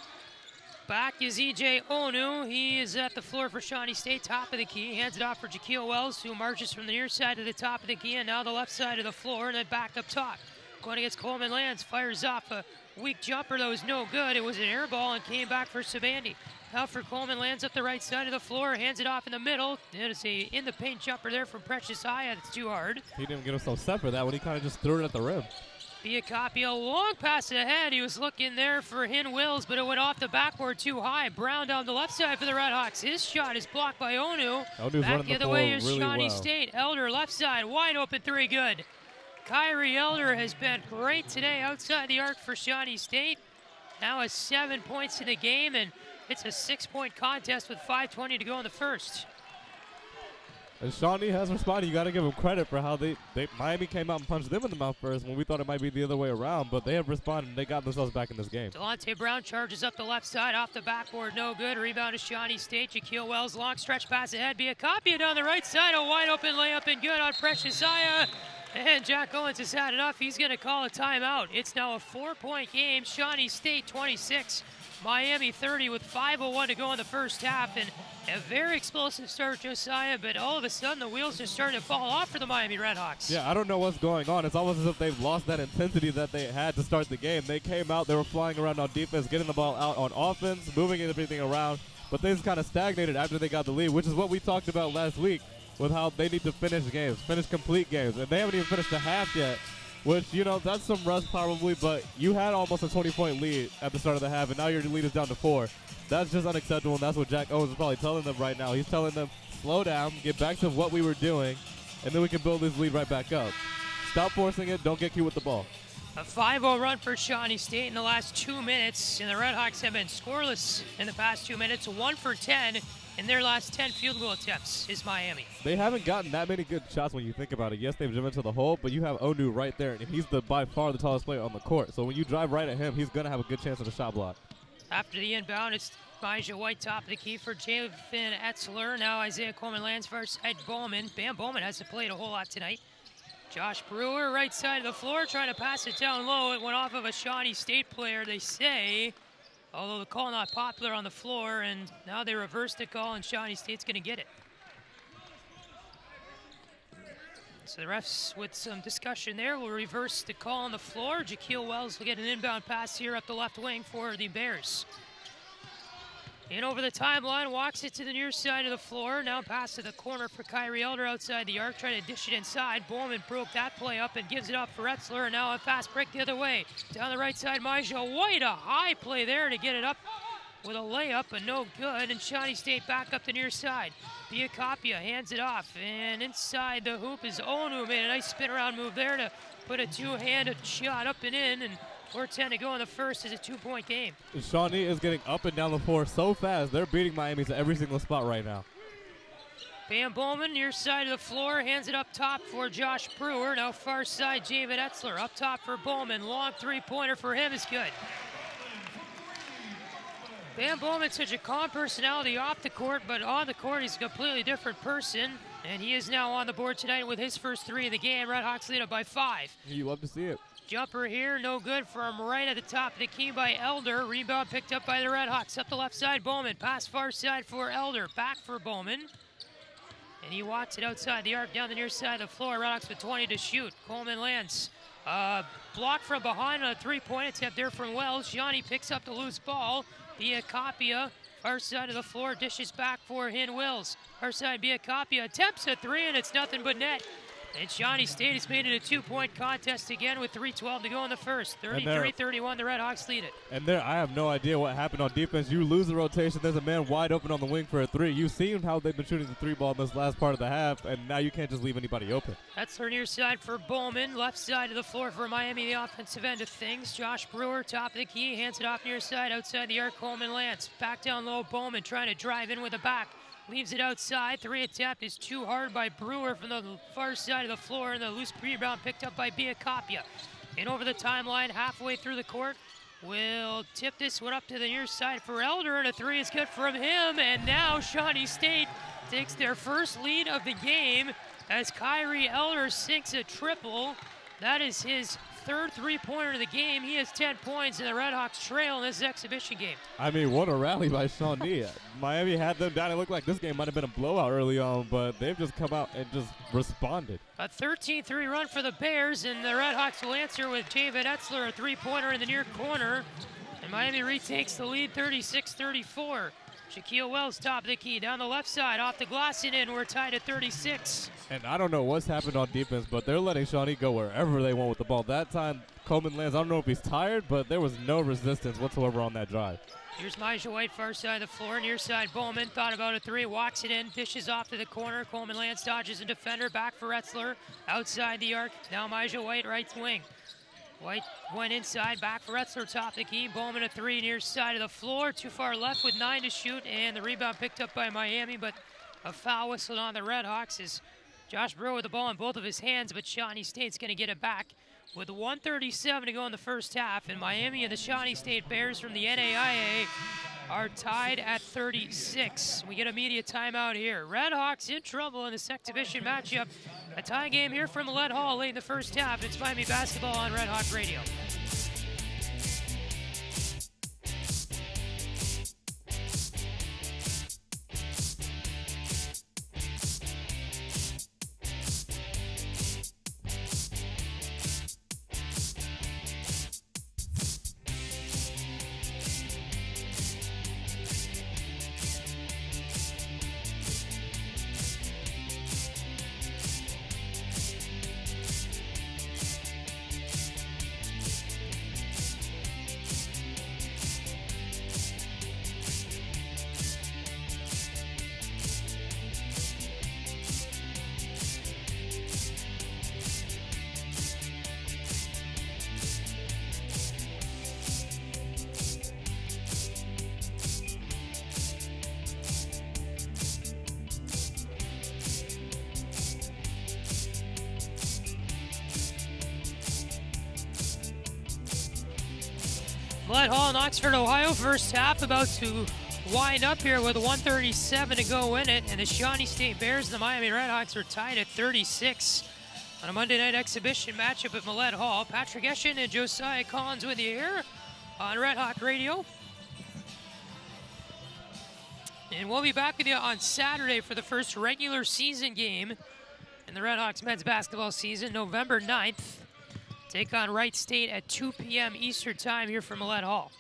Back is E.J. Onu. He is at the floor for Shawnee State, top of the key. Hands it off for Jaquil Wells, who marches from the near side to the top of the key, and now the left side of the floor, and then back up top. Going against Coleman Lands, fires off a weak jumper that was no good. It was an air ball and came back for Sabandi. Now for Coleman Lands up the right side of the floor, hands it off in the middle. It's a in the paint jumper there from Josiah. That's too hard. He didn't get himself set for that one. He kind of just threw it at the rim. Biakapia, long pass ahead. He was looking there for Hin Wills, but it went off the backboard too high. Brown down the left side for the RedHawks. His shot is blocked by Onu. Onu's back the other way is really Shawnee well. State. Elder left side, wide open three, good. Kyrie Elder has been great today outside the arc for Shawnee State. Now has 7 points in the game, and it's a 6-point contest with 5:20 to go in the first. And Shawnee has responded. You got to give them credit for how Miami came out and punched them in the mouth first when we thought it might be the other way around, but they have responded and they got themselves back in this game. Delonte Brown charges up the left side, off the backboard, no good. Rebound to Shawnee State. Jaquil Wells, long stretch pass ahead. Biakapia down the right side, a wide open layup and good on Josiah. And Jack Owens has had enough. He's going to call a timeout. It's now a 4-point game. Shawnee State 26. Miami 30 with 5:01 to go in the first half, and a very explosive start, Josiah, but all of a sudden the wheels are starting to fall off for the Miami RedHawks. Yeah, I don't know what's going on. It's almost as if they've lost that intensity that they had to start the game. They came out, they were flying around on defense, getting the ball out on offense, moving everything around, but things kind of stagnated after they got the lead, which is what we talked about last week with how they need to finish games, finish complete games, and they haven't even finished the half yet. Which, you know, that's some rust probably, but you had almost a 20-point lead at the start of the half, and now your lead is down to 4. That's just unacceptable, and that's what Jack Owens is probably telling them right now. He's telling them, slow down, get back to what we were doing, and then we can build this lead right back up. Stop forcing it, don't get cute with the ball. A 5-0 run for Shawnee State in the last 2 minutes, and the RedHawks have been scoreless in the past 2 minutes. 1 for 10 in their last 10 field goal attempts is Miami. They haven't gotten that many good shots when you think about it. Yes, they've driven to the hole, but you have Onu right there, and he's by far the tallest player on the court. So when you drive right at him, he's going to have a good chance at a shot block. After the inbound, it's Majah White top of the key for Javen Etzler. Now Isaiah Coleman lands for side Bowman. Bam Bowman hasn't played a whole lot tonight. Josh Brewer, right side of the floor, trying to pass it down low. It went off of a Shawnee State player, they say. Although the call not popular on the floor, and now they reversed the call, and Shawnee State's going to get it. So the refs, with some discussion there, will reverse the call on the floor. Jaquil Wells will get an inbound pass here up the left wing for the Bears. In over the timeline, walks it to the near side of the floor. Now pass to the corner for Kyrie Elder outside the arc, trying to dish it inside. Bowman broke that play up and gives it up for Etzler, and now a fast break the other way. Down the right side, Majah White, a high play there to get it up with a layup, but no good, and Shawnee State back up the near side. Biakapia hands it off, and inside the hoop is Onu. Made a nice spin around move there to put a two-handed shot up and in, and 4:10 to go in the first is a 2-point game. Shawnee is getting up and down the floor so fast. They're beating Miami to every single spot right now. Bam Bowman, near side of the floor, hands it up top for Josh Brewer. Now far side, Javen Etzler. Up top for Bowman. Long three-pointer for him is good. Bam Bowman's such a calm personality off the court, but on the court he's a completely different person. And he is now on the board tonight with his first 3 of the game. RedHawks lead up by 5. You love to see it. jumper here, no good from right at the top of the key by Elder. Rebound picked up by the RedHawks. Up the left side, Bowman. Pass far side for Elder. Back for Bowman. And he walks it outside the arc down the near side of the floor. RedHawks with 20 to shoot. Coleman lands. Block from behind on a three-point attempt there from Wells. Shawnee picks up the loose ball. Biacapia, far side of the floor, dishes back for Hin Wills. Far side, Biacapia attempts a three, and it's nothing but net. And Shawnee State has made it a two-point contest again with 3:12 to go in the first. 33-31, the RedHawks lead it. And there, I have no idea what happened on defense. You lose the rotation. There's a man wide open on the wing for a three. You've seen how they've been shooting the three ball in this last part of the half, and now you can't just leave anybody open. That's their near side for Bowman. Left side of the floor for Miami, the offensive end of things. Josh Brewer, top of the key, hands it off near side, outside the arc. Coleman lands. Back down low, Bowman trying to drive in with a back. Leaves it outside. Three attempt is too hard by Brewer from the far side of the floor, and the loose rebound picked up by Biacapia. And over the timeline, halfway through the court, will tip this one up to the near side for Elder, and a three is good from him. And now Shawnee State takes their first lead of the game as Kyrie Elder sinks a triple. That is his third three-pointer of the game. He has 10 points, and the RedHawks trail in this exhibition game. I mean, what a rally by Shawnee. Miami had them down. It looked like this game might have been a blowout early on, but they've just come out and just responded. A 13-3 run for the Bears, and the RedHawks will answer with David Etzler, a three-pointer in the near corner. And Miami retakes the lead 36-34. Shaquille Wells, top of the key, down the left side, off the glass and in. We're tied at 36. And I don't know what's happened on defense, but they're letting Shawnee go wherever they want with the ball. That time, Coleman lands. I don't know if he's tired, but there was no resistance whatsoever on that drive. Here's Mijah White, far side of the floor. Near side, Bowman thought about a three, walks it in, dishes off to the corner. Coleman lands, dodges a defender, back for Etzler. Outside the arc, now Mijah White, right wing. White went inside, back for Etzler, top of the key. Bowman a three, near side of the floor. Too far left with 9 to shoot, and the rebound picked up by Miami, but a foul whistled on the RedHawks as Josh Brewer with the ball in both of his hands, but Shawnee State's going to get it back with 1:37 to go in the first half. And Miami and the Shawnee State Bears from the NAIA are tied at 36. We get a media timeout here. RedHawks in trouble in this exhibition matchup. A tie game here from Millett Hall late in the first half. It's Miami basketball on RedHawk Radio. Millett Hall in Oxford, Ohio, first half about to wind up here with 1:37 to go in it, and the Shawnee State Bears and the Miami RedHawks are tied at 36 on a Monday night exhibition matchup at Millett Hall. Patrick Geshan and Josiah Collins with you here on RedHawk Radio. And we'll be back with you on Saturday for the first regular season game in the RedHawks men's basketball season, November 9th. Take on Wright State at 2 p.m. Eastern time here from Millett Hall.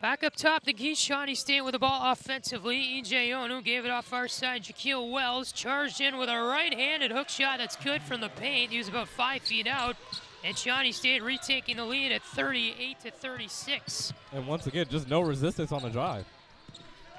Back up top, the key, Shawnee State with the ball offensively. E.J. Onu gave it off far side. Shaquille Wells charged in with a right-handed hook shot that's good from the paint. He was about 5 feet out. And Shawnee State retaking the lead at 38-36. And once again, just no resistance on the drive.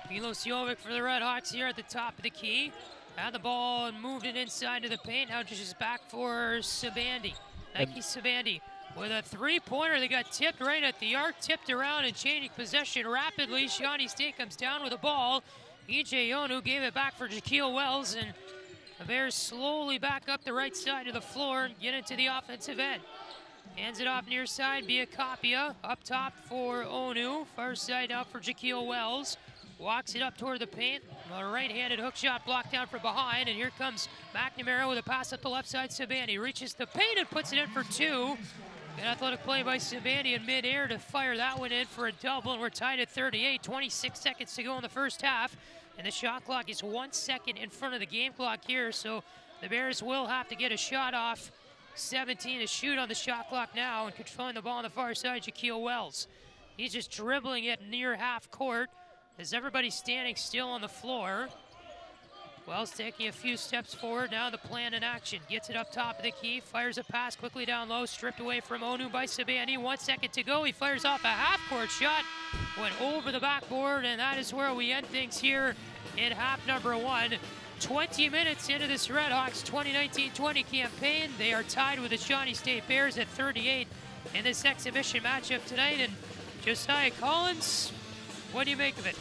Milos Jovic for the RedHawks here at the top of the key. Had the ball and moved it inside to the paint. Now just back for Sabandi. Nike Sabandi with a three-pointer that got tipped right at the arc, tipped around and changing possession rapidly. Shawnee State comes down with the ball. E.J. Onu gave it back for Shaquille Wells, and the Bears slowly back up the right side of the floor and get into the offensive end. Hands it off near side, Biacapia. Up top for Onu. Far side out for Shaquille Wells. Walks it up toward the paint. A right-handed hook shot blocked down from behind, and here comes McNamara with a pass up the left side. Sabani reaches the paint and puts it in for two. An athletic play by Sabani in midair to fire that one in for a double, and we're tied at 38. 26 seconds to go in the first half, and the shot clock is 1 second in front of the game clock here, so the Bears will have to get a shot off. 17 to shoot on the shot clock now, and controlling the ball on the far side, Jaquil Wells. He's just dribbling it near half court as everybody's standing still on the floor. Wells taking a few steps forward, now the plan in action. Gets it up top of the key, fires a pass quickly down low, stripped away from Onu by Sabani. 1 second to go, he fires off a half-court shot, went over the backboard, and that is where we end things here in half number one. 20 minutes into this RedHawks 2019-20 campaign. They are tied with the Shawnee State Bears at 38 in this exhibition matchup tonight. And Josiah Collins, what do you make of it?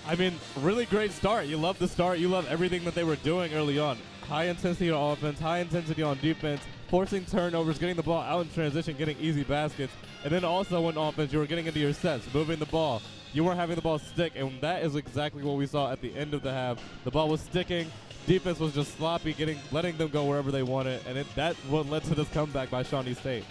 I mean, really great start. You love the start. You love everything that they were doing early on. High intensity on offense, high intensity on defense, forcing turnovers, getting the ball out in transition, getting easy baskets. And then also on offense, you were getting into your sets, moving the ball. You weren't having the ball stick, and that is exactly what we saw at the end of the half. The ball was sticking. Defense was just sloppy, letting them go wherever they wanted, and that's what led to this comeback by Shawnee State.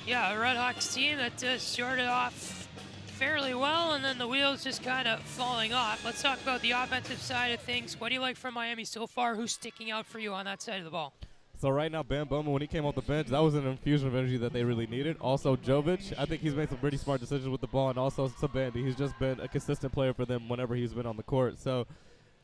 Yeah, a RedHawks team that started off fairly well, and then the wheels just kind of falling off. Let's talk about the offensive side of things. What do you like from Miami so far? Who's sticking out for you on that side of the ball? So right now, Bam Bowman, when he came off the bench, that was an infusion of energy that they really needed. Also, Jovic, I think he's made some pretty smart decisions with the ball, and also Sabandi. He's just been a consistent player for them whenever he's been on the court. So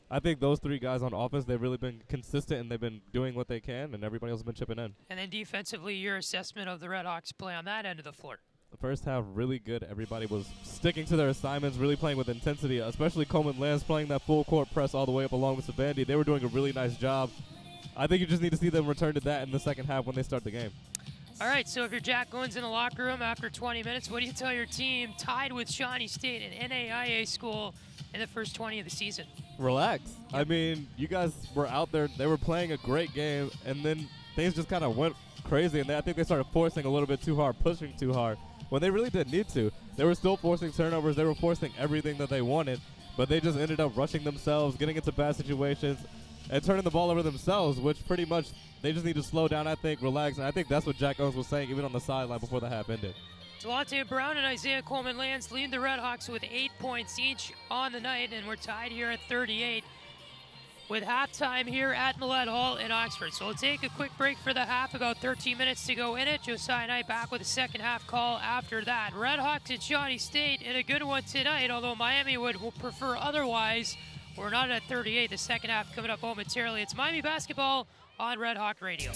I think those three guys on offense, they've really been consistent, and they've been doing what they can, and everybody else has been chipping in. And then defensively, your assessment of the RedHawks play on that end of the floor? The first half, really good. Everybody was sticking to their assignments, really playing with intensity, especially Coleman Lance playing that full court press all the way up along with Sabandi. They were doing a really nice job. I think you just need to see them return to that in the second half when they start the game. All right, so if you're Jack Owens in the locker room after 20 minutes, what do you tell your team tied with Shawnee State, an NAIA school, in the first 20 of the season? Relax. I mean, you guys were out there. They were playing a great game, and then things just kind of went crazy, and I think they started forcing a little bit too hard, pushing too hard, when they really didn't need to. They were still forcing turnovers. They were forcing everything that they wanted, but they just ended up rushing themselves, getting into bad situations, and turning the ball over themselves, which pretty much they just need to slow down, I think, relax. And I think that's what Jack Owens was saying even on the sideline before the half ended. Delonte Brown and Isaiah Coleman-Lance lead the RedHawks with 8 points each on the night, and we're tied here at 38 with halftime here at Millett Hall in Oxford. So we'll take a quick break for the half, about 13 minutes to go in it. Josiah and I back with a second half call after that. RedHawks and Shawnee State in a good one tonight, although Miami would prefer otherwise. We're not at 38. The second half coming up momentarily. It's Miami basketball on RedHawk Radio.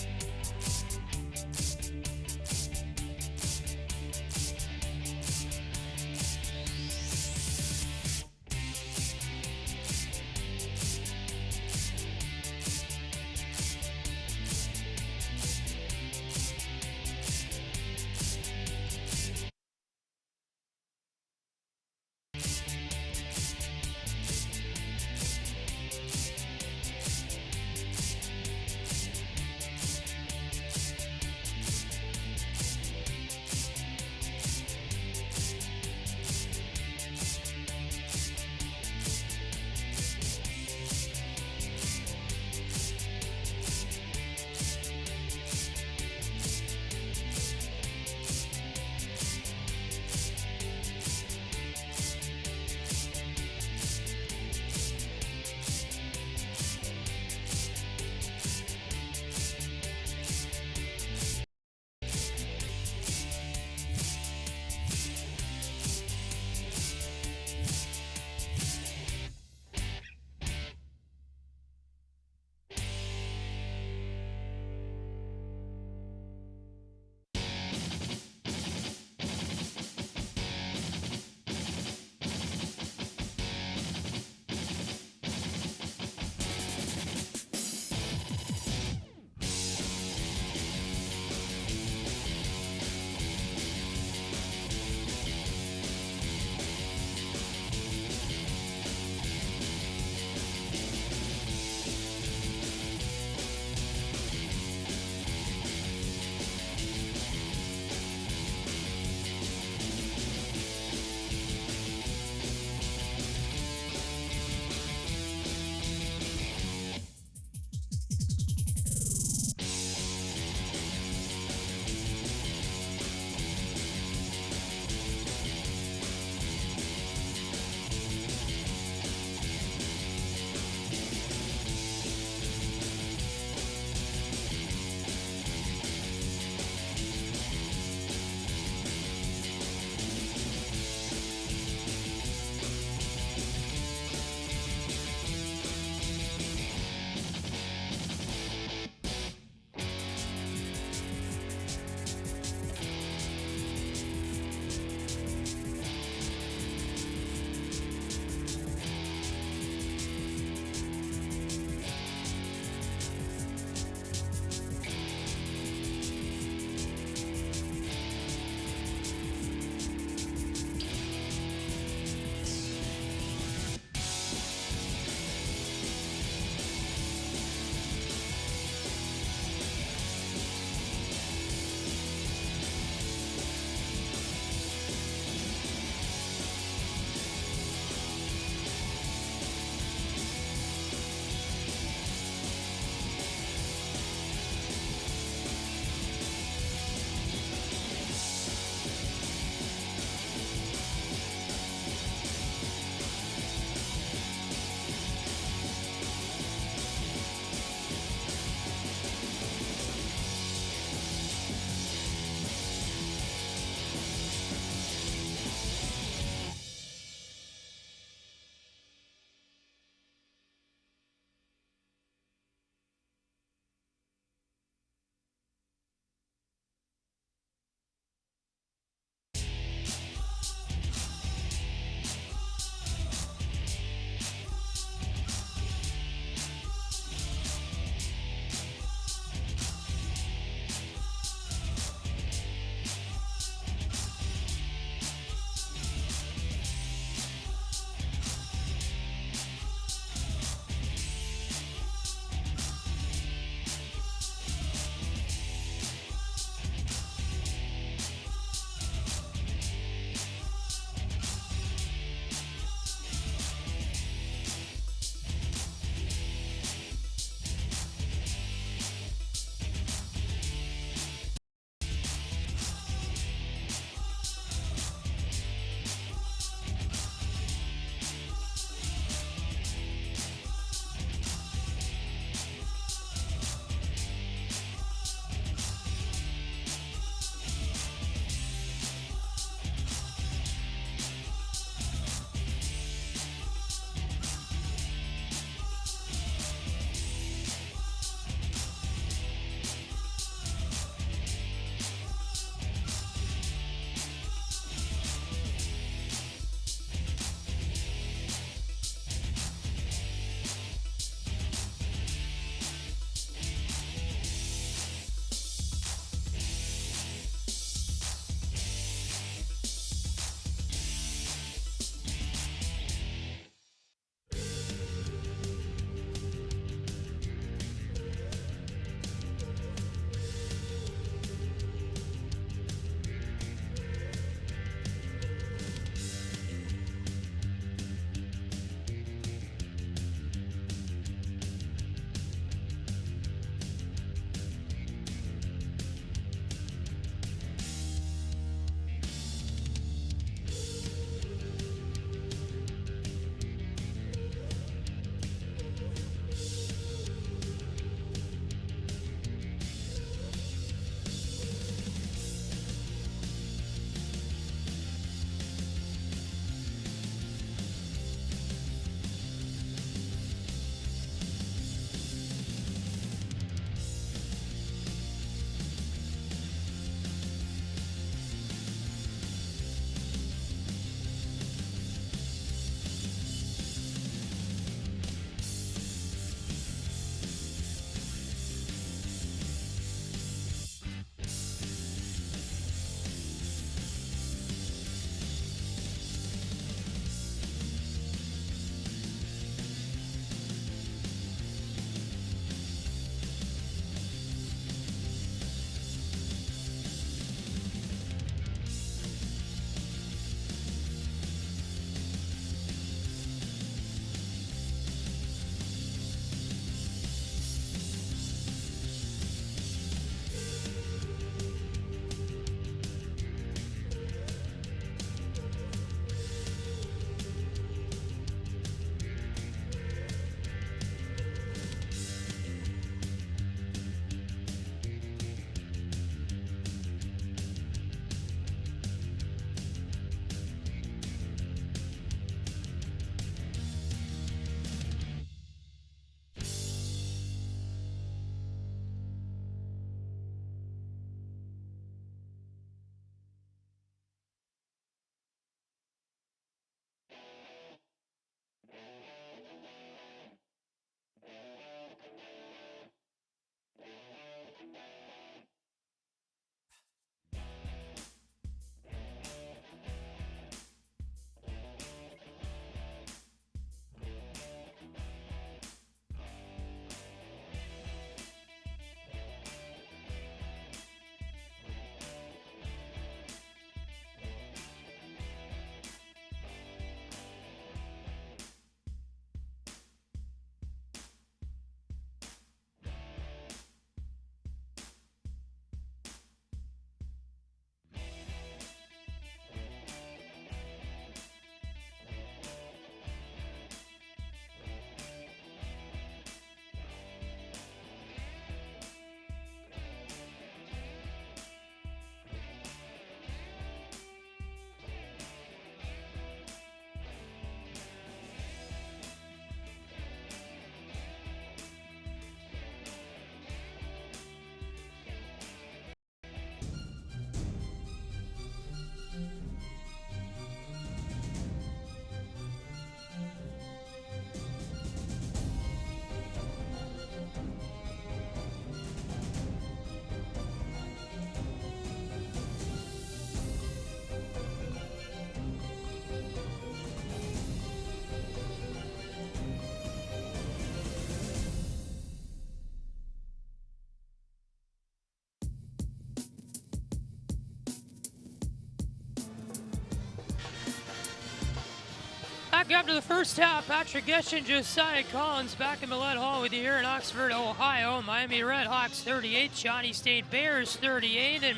Back after the first half, Patrick Geshan, Josiah Collins back in Millett Hall with you here in Oxford, Ohio. Miami RedHawks 38, Shawnee State Bears 38, and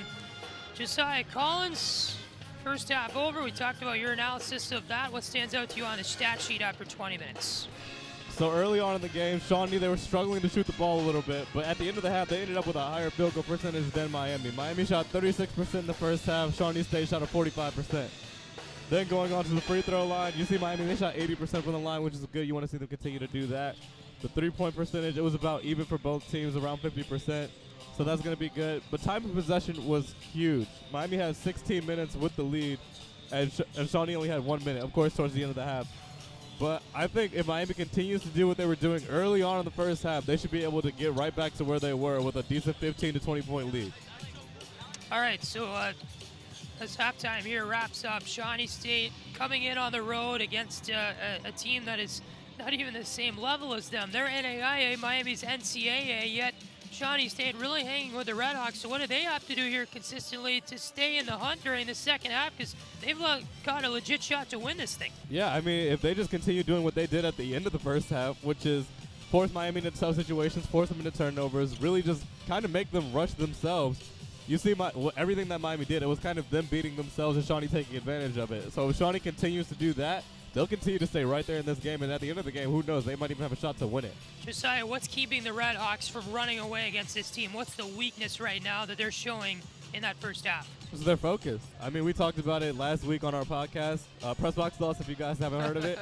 Josiah Collins, first half over. We talked about your analysis of that. What stands out to you on the stat sheet after 20 minutes? So early on in the game, Shawnee, they were struggling to shoot the ball a little bit, but at the end of the half, they ended up with a higher field goal percentage than Miami. Miami shot 36% in the first half. Shawnee State shot a 45%. Then going on to the free throw line, you see Miami, they shot 80% from the line, which is good. You want to see them continue to do that. The three-point percentage, it was about even for both teams, around 50%. So that's going to be good. But time of possession was huge. Miami had 16 minutes with the lead, and Shawnee only had 1 minute, of course, towards the end of the half. But I think if Miami continues to do what they were doing early on in the first half, they should be able to get right back to where they were with a decent 15 to 20-point lead. All right, so as halftime here wraps up, Shawnee State coming in on the road against a team that is not even the same level as them. They're NAIA, Miami's NCAA, yet Shawnee State really hanging with the RedHawks. So what do they have to do here consistently to stay in the hunt during the second half? Because they've got a legit shot to win this thing. Yeah, I mean, if they just continue doing what they did at the end of the first half, which is force Miami into tough situations, force them into turnovers, really just kind of make them rush themselves. You see everything that Miami did, it was kind of them beating themselves and Shawnee taking advantage of it. So if Shawnee continues to do that, they'll continue to stay right there in this game, and at the end of the game, who knows, they might even have a shot to win it. Josiah, what's keeping the RedHawks from running away against this team? What's the weakness right now that they're showing in that first half? This is their focus. I mean, we talked about it last week on our podcast, Press Box Thoughts, if you guys haven't heard of it.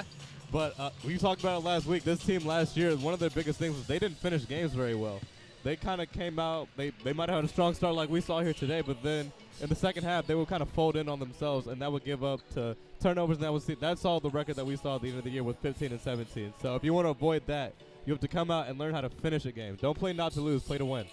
But we talked about it last week. This team last year, one of their biggest things was they didn't finish games very well. They kind of came out, they might have had a strong start like we saw here today, but then in the second half, they would kind of fold in on themselves, and that would give up to turnovers, and that's all the record that we saw at the end of the year with 15 and 17. So if you want to avoid that, you have to come out and learn how to finish a game. Don't play not to lose, play to win.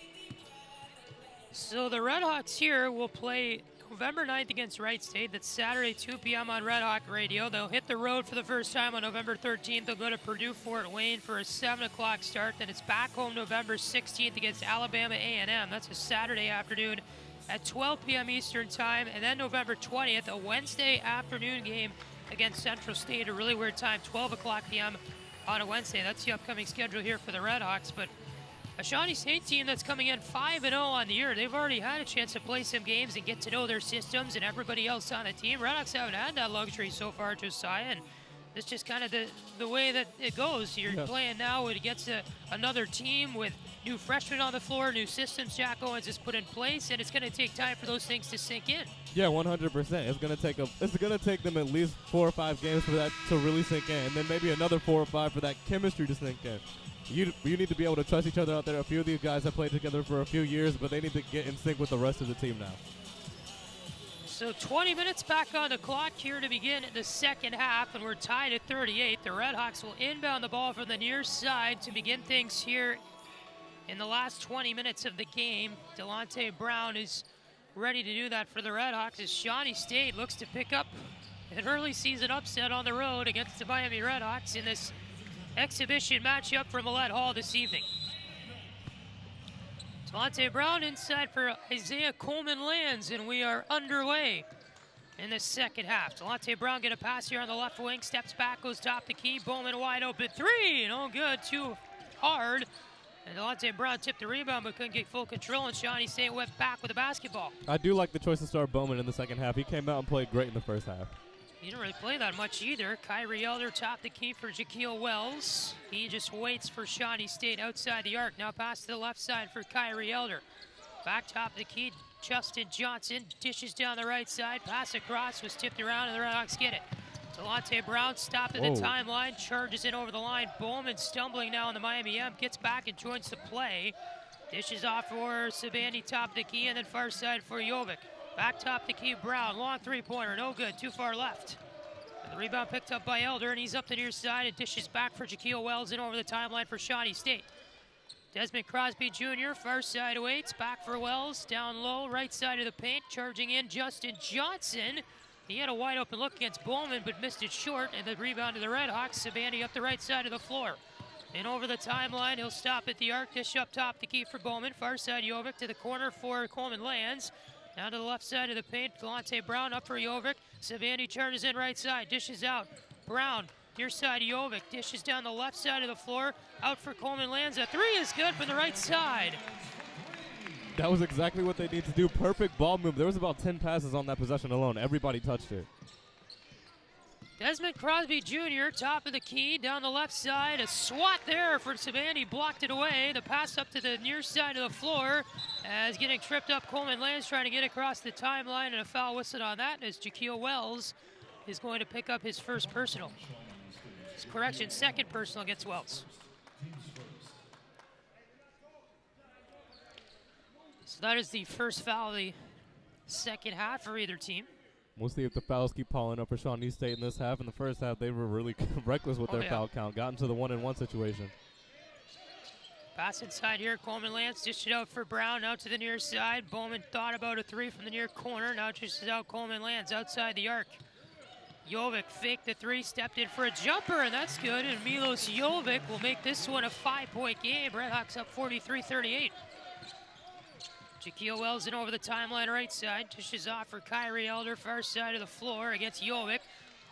So the RedHawks here will play November 9th against Wright State. That's Saturday, 2 p.m. on RedHawk Radio. They'll hit the road for the first time on November 13th. They'll go to Purdue Fort Wayne for a 7 o'clock start. Then it's back home November 16th against Alabama A&M. That's a Saturday afternoon at 12 p.m. Eastern Time. And then November 20th, a Wednesday afternoon game against Central State, a really weird time, 12 o'clock p.m. on a Wednesday. That's the upcoming schedule here for the RedHawks. But a Shawnee State team that's coming in 5-0 on the year. They've already had a chance to play some games and get to know their systems and everybody else on the team. RedHawks haven't had that luxury so far, Josiah, and it's just kind of the way that it goes. You're playing now against another team with new freshmen on the floor, new systems Jack Owens has put in place, and it's going to take time for those things to sink in. Yeah, 100%. It's going to take them at least 4 or 5 games for that to really sink in, and then maybe another 4 or 5 for that chemistry to sink in. You need to be able to trust each other out there. A few of these guys have played together for a few years, but they need to get in sync with the rest of the team now. So 20 minutes back on the clock here to begin the second half, and we're tied at 38. The RedHawks will inbound the ball from the near side to begin things here in the last 20 minutes of the game. Delonte Brown is ready to do that for the RedHawks as Shawnee State looks to pick up an early season upset on the road against the Miami RedHawks in this exhibition matchup for Millett Hall this evening. Delonte Brown inside for Isaiah Coleman-Lands, and we are underway in the second half. Delonte Brown get a pass here on the left wing, steps back, goes top the key. Bowman wide open three, no good, too hard. And Delonte Brown tipped the rebound but couldn't get full control, and Shawnee State went back with the basketball. I do like the choice to start Bowman in the second half. He came out and played great in the first half. He didn't really play that much either. Kyrie Elder topped the key for Jaquil Wells. He just waits for Shawnee State outside the arc. Now pass to the left side for Kyrie Elder. Back top the key, Justin Johnson dishes down the right side. Pass across, was tipped around, and the RedHawks get it. Delonte Brown stopped at the timeline, charges in over the line. Bowman stumbling now on the Miami M, gets back and joins the play. Dishes off for Sabani, top the key, and then far side for Jovic. Back top the key, Brown, long three-pointer, no good, too far left. And the rebound picked up by Elder, and he's up the near side and dishes back for Jaquil Wells and over the timeline for Shawnee State. Desmond Crosby Jr., far side waits, back for Wells, down low, right side of the paint, charging in Justin Johnson. He had a wide open look against Bowman, but missed it short, and the rebound to the RedHawks. Sabani up the right side of the floor. And over the timeline, he'll stop at the arc, dish up top the key for Bowman, far side Jovic to the corner for Coleman-Lands. Down to the left side of the paint, Delonte Brown up for Jovic. Sabani charges in right side, dishes out. Brown, near side Jovic, dishes down the left side of the floor. Out for Coleman-Lands. A three is good from the right side. That was exactly what they need to do. Perfect ball move. There was about 10 passes on that possession alone. Everybody touched it. Desmond Crosby Jr., top of the key, down the left side. A swat there for Sabani, blocked it away. The pass up to the near side of the floor as getting tripped up. Coleman-Lands trying to get across the timeline, and a foul whistled on that as Jaquil Wells is going to pick up his first personal. Correction, second personal against Wells. So that is the first foul of the second half for either team. We'll see if the fouls keep piling up for Shawnee State in this half. In the first half, they were really reckless with their foul count. Got into the 1-and-1 situation. Pass inside here, Coleman Lance dished it out for Brown, out to the near side. Bowman thought about a three from the near corner, now dishes out Coleman Lance outside the arc. Jovic faked the three, stepped in for a jumper, and that's good. And Milos Jovic will make this one a 5-point game. RedHawks up 43-38. Jaquil Wells in over the timeline right side. Dishes off for Kyrie Elder, far side of the floor against Jovic.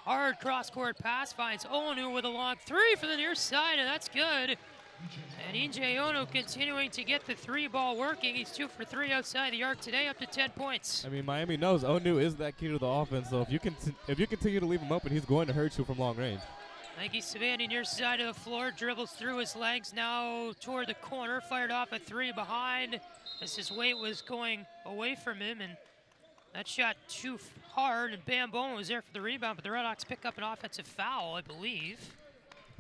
Hard cross-court pass, finds Onu with a long three from the near side, and that's good. And EJ Onu continuing to get the three ball working. He's 2 for 3 outside the arc today, up to 10 points. I mean, Miami knows Onu is that key to the offense, so if you continue to leave him open, he's going to hurt you from long range. Nike Savani near side of the floor, dribbles through his legs, now toward the corner, fired off a three behind as his weight was going away from him, and that shot too hard, and Bam Bowman was there for the rebound, but the RedHawks pick up an offensive foul, I believe.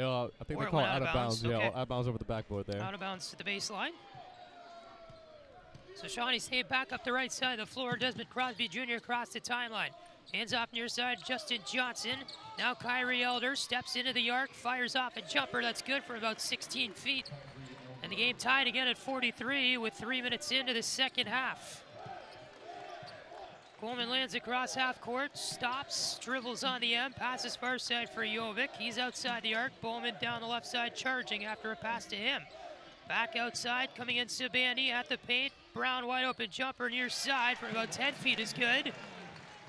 I think Or they it call it went out of bounds. okay. Yeah, out of bounds over the backboard there. Out of bounds to the baseline. So Shawnee State back up the right side of the floor. Desmond Crosby Jr. across the timeline. Hands off near side, Justin Johnson. Now Kyrie Elder steps into the arc, fires off a jumper. That's good for about 16 feet. And the game tied again at 43 with 3 minutes into the second half. Coleman lands across half court, stops, dribbles on the end, passes far side for Jovic. He's outside the arc. Bowman down the left side charging after a pass to him. Back outside, coming in Sabani at the paint. Brown wide open jumper near side for about 10 feet is good.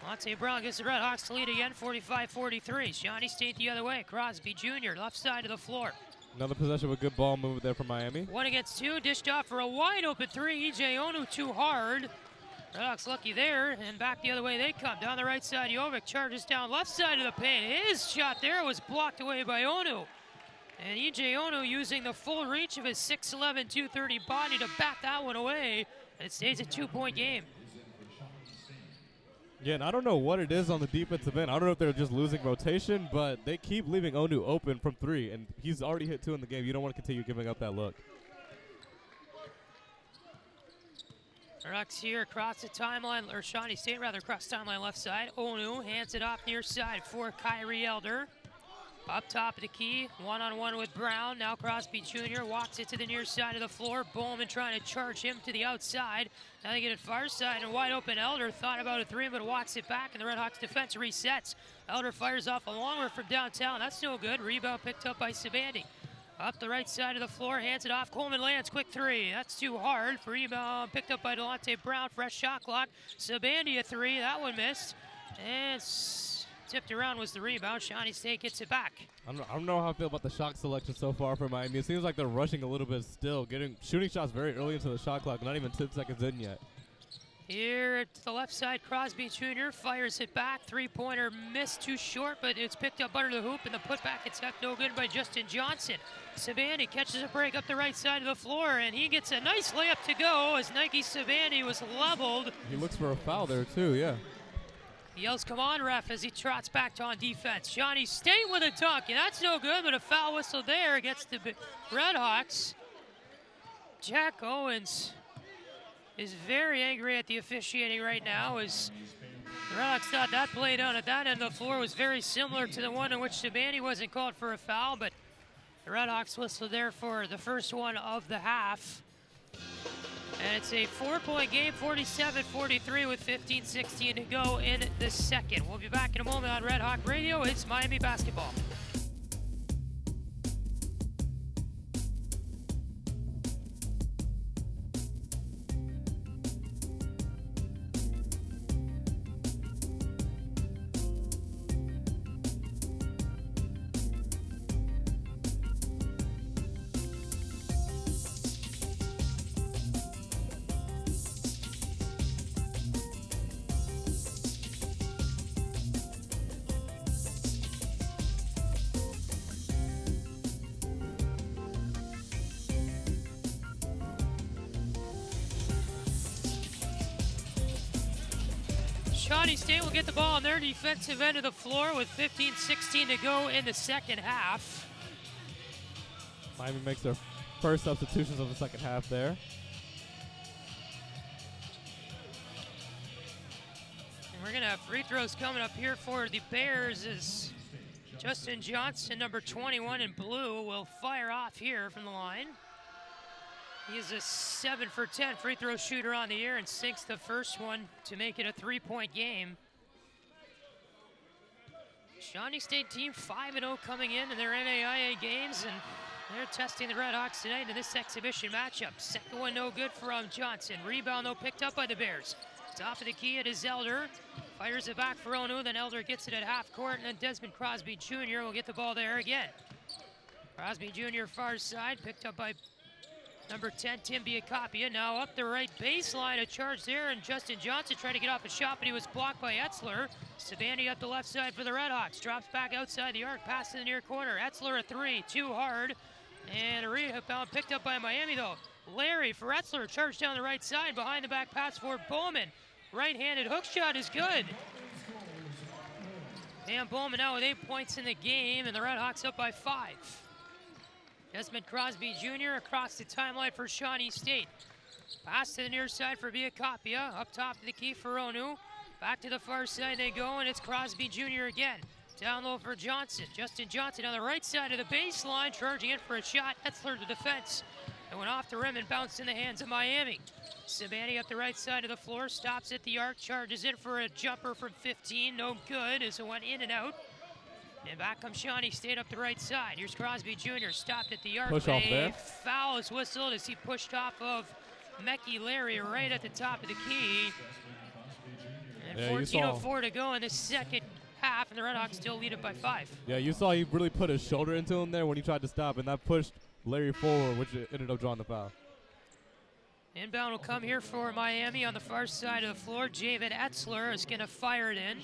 Monte Brown gives the RedHawks to lead again, 45-43. Shawnee State the other way. Crosby Jr. left side of the floor. Another possession with good ball movement there for Miami. 1 against 2, dished off for a wide open three. EJ Onu too hard. RedHawks lucky there, and back the other way they come. Down the right side, Jovic charges down left side of the paint. His shot there was blocked away by Onu. And EJ Onu using the full reach of his 6'11", 230 body to bat that one away. And it stays a 2-point game. Yeah, and I don't know what it is on the defensive end. I don't know if they're just losing rotation, but they keep leaving Onu open from three, and he's already hit 2 in the game. You don't want to continue giving up that look. RedHawks here across the timeline, or Shawnee State rather, across the timeline left side. Onu hands it off near side for Kyrie Elder. Up top of the key, one-on-one with Brown. Now Crosby Jr. walks it to the near side of the floor. Bowman trying to charge him to the outside. Now they get it far side and wide open. Elder thought about a three, but walks it back, and the RedHawks defense resets. Elder fires off a long one from downtown. That's no good. Rebound picked up by Sabandi. Up the right side of the floor, hands it off. Coleman Lance, quick three. That's too hard. For rebound picked up by Delonte Brown. Fresh shot clock. Sabandi a three. That one missed. And tipped around was the rebound. Shawnee State gets it back. I don't know how I feel about the shot selection so far for Miami. It seems like they're rushing a little bit still, shooting shots very early into the shot clock, not even 10 seconds in yet. Here at the left side, Crosby Jr. fires it back. Three-pointer missed, too short, but it's picked up under the hoop, and the putback gets left no good by Justin Johnson. Savani catches a break up the right side of the floor, and he gets a nice layup to go as Nike Savani was leveled. He looks for a foul there too, yeah. He yells, "Come on, ref," as he trots back to on defense. Shawnee State with a dunk, and that's no good, but a foul whistle there against the RedHawks. Jack Owens is very angry at the officiating right now, as the RedHawks thought that play down at that end of the floor was very similar to the one in which Sabani wasn't called for a foul, but the RedHawks whistled there for the first one of the half. And it's a 4-point game, 47-43 with 15-16 to go in the second. We'll be back in a moment on Red Hawk Radio. It's Miami basketball. Shawnee State will get the ball on their defensive end of the floor with 15-16 to go in the second half. Miami makes their first substitutions of the second half there. And we're going to have free throws coming up here for the Bears as Justin Johnson, number 21 in blue, will fire off here from the line. He is a 7 for 10 free throw shooter on the year and sinks the first one to make it a 3-point game. Shawnee State team 5-0 coming in their NAIA games, and they're testing the RedHawks tonight in this exhibition matchup. Second one no good from Johnson. Rebound though picked up by the Bears. Top of the key, it is Elder. Fires it back for Onu, then Elder gets it at half court, and then Desmond Crosby Jr. will get the ball there again. Crosby Jr. far side, picked up by number 10, Tim Biacapia. Now up the right baseline, a charge there, and Justin Johnson tried to get off a shot, but he was blocked by Etzler. Savani up the left side for the RedHawks. Drops back outside the arc, pass to the near corner. Etzler a three, too hard. And a rebound picked up by Miami though. Larry for Etzler, charged down the right side, behind the back pass for Bowman. Right-handed hook shot is good. And Bowman now with 8 points in the game, and the RedHawks up by 5. Desmond Crosby Jr. across the timeline for Shawnee State. Pass to the near side for Biacapia. Up top of the key for Onu. Back to the far side they go, and it's Crosby Jr. again. Down low for Johnson. Justin Johnson on the right side of the baseline, charging in for a shot. Etzler to defense. It went off the rim and bounced in the hands of Miami. Savani up the right side of the floor, stops at the arc, charges in for a jumper from 15. No good as it went in and out. And back comes Shawnee State up the right side. Here's Crosby Jr. stopped at the arc. Push off there. Foul is whistled as he pushed off of Mecky Larry right at the top of the key. And 14:04 to go in the second half, and the RedHawks still lead it by 5. Yeah, you saw he really put his shoulder into him there when he tried to stop, and that pushed Larry forward, which ended up drawing the foul. Inbound will come here for Miami on the far side of the floor. Javid Etzler is going to fire it in.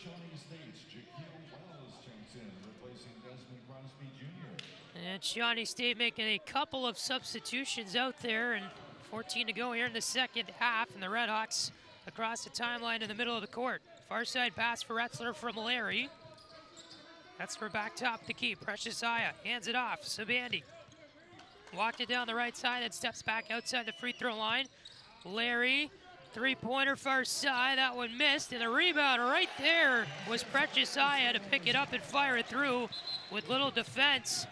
And Shawnee State making a couple of substitutions out there, and 14 to go here in the second half, and the RedHawks across the timeline in the middle of the court. Far side pass for Etzler from Larry. That's for back top of the key. Precious Aya hands it off. Sabandi walked it down the right side and steps back outside the free throw line. Larry, three-pointer far side. That one missed, and the rebound right there was Precious Aya to pick it up and fire it through with little defense.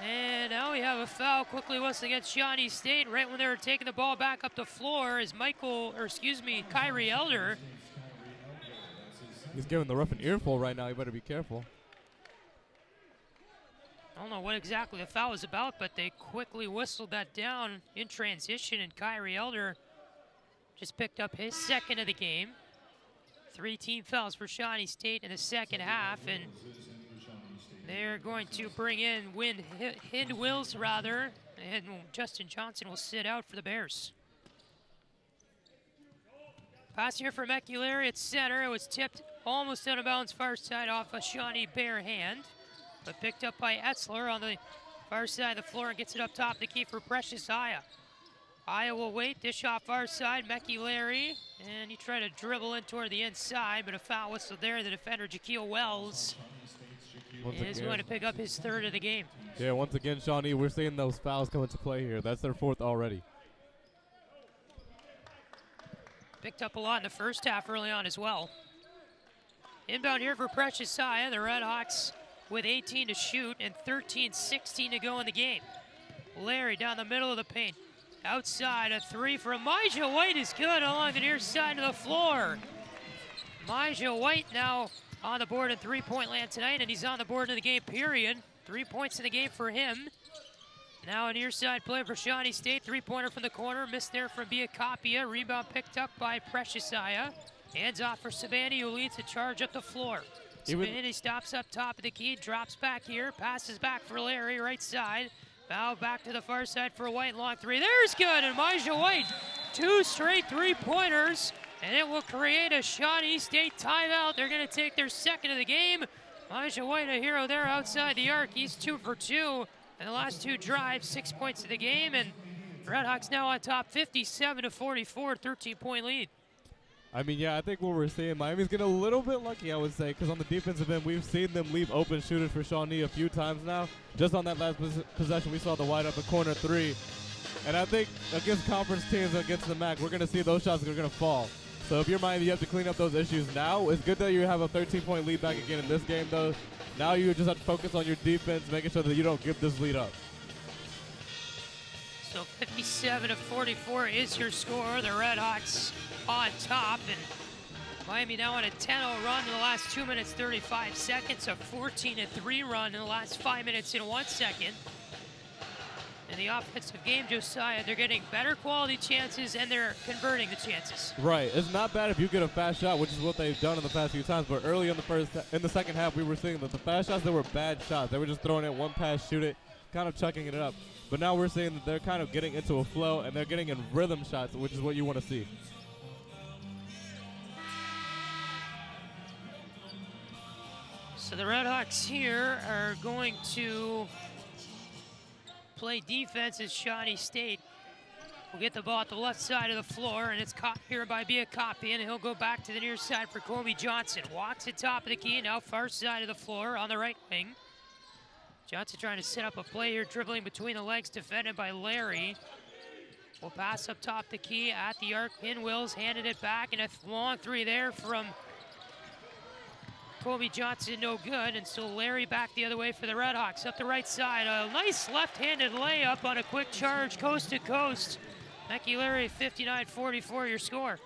And now we have a foul quickly whistled against Shawnee State right when they were taking the ball back up the floor is Kyrie Elder. He's giving the ref an earful right now. You better be careful. I don't know what exactly the foul was about, but they quickly whistled that down in transition, and Kyrie Elder just picked up his second of the game. 3 team fouls for Shawnee State in the second half, and they're going to bring in Hind Wills, and Justin Johnson will sit out for the Bears. Pass here for Meculari at center. It was tipped almost out of bounds far side off a Shawnee Bear hand, but picked up by Etzler on the far side of the floor and gets it up top of the key for Precious Aya. Aya will wait, dish off far side, Meculari, and he tried to dribble in toward the inside, but a foul whistle there. The defender, Jaquil Wells, is going to pick up his third of the game. Yeah, once again, Shawnee, we're seeing those fouls come into play here. That's their fourth already. Picked up a lot in the first half early on as well. Inbound here for Precious Aya. The RedHawks with 18 to shoot and 13-16 to go in the game. Larry down the middle of the paint. Outside, a three for Elijah White is good along the near side of the floor. Elijah White now on the board in three-point land tonight, and he's on the board in the game, period. 3 points in the game for him. Now a near side play for Shawnee State. Three-pointer from the corner. Missed there from Biacapia. Rebound picked up by Precious Aya. Hands off for Savani, who leads the charge up the floor. Savani stops up top of the key. Drops back here. Passes back for Larry, right side. Foul back to the far side for White. Long three. There's good. And Elijah White. 2 straight three-pointers. And it will create a Shawnee State timeout. They're going to take their second of the game. Elijah White, a hero there outside the arc. He's 2 for 2. And the last 2 drives, 6 points of the game, and RedHawks now on top, 57-44, 13-point lead. I mean, yeah, I think what we're seeing, Miami's getting a little bit lucky, I would say, because on the defensive end, we've seen them leave open shooters for Shawnee a few times now. Just on that last possession, we saw the wide open corner 3. And I think against conference teams, against the MAC, we're going to see those shots that are going to fall. So if you're Miami, you have to clean up those issues now. It's good that you have a 13-point lead back again in this game, though. Now you just have to focus on your defense, making sure that you don't give this lead up. So 57-44 is your score. The RedHawks on top, and Miami now on a 10-0 run in the last 2 minutes 35 seconds, a 14-3 run in the last 5 minutes and 1 second. In the offensive game, Josiah, they're getting better quality chances and they're converting the chances. Right. It's not bad if you get a fast shot, which is what they've done in the past few times. But early in the second half, we were seeing that the fast shots, they were bad shots. They were just throwing it one pass, shoot it, kind of chucking it up. But now we're seeing that they're kind of getting into a flow and they're getting in rhythm shots, which is what you want to see. So the RedHawks here are going to play defense as Shawnee State will get the ball at the left side of the floor, and it's caught here by Biakapi, and he'll go back to the near side for Kobe Johnson. Walks at top of the key, now far side of the floor on the right wing. Johnson trying to set up a play here, dribbling between the legs, defended by Larry. Will pass up top the key at the arc. Wills handed it back, and a long three there from Kobe Johnson, no good, and so Larry back the other way for the RedHawks. Up the right side, a nice left-handed layup on a quick charge, coast to coast. Larry, 59-44, your score.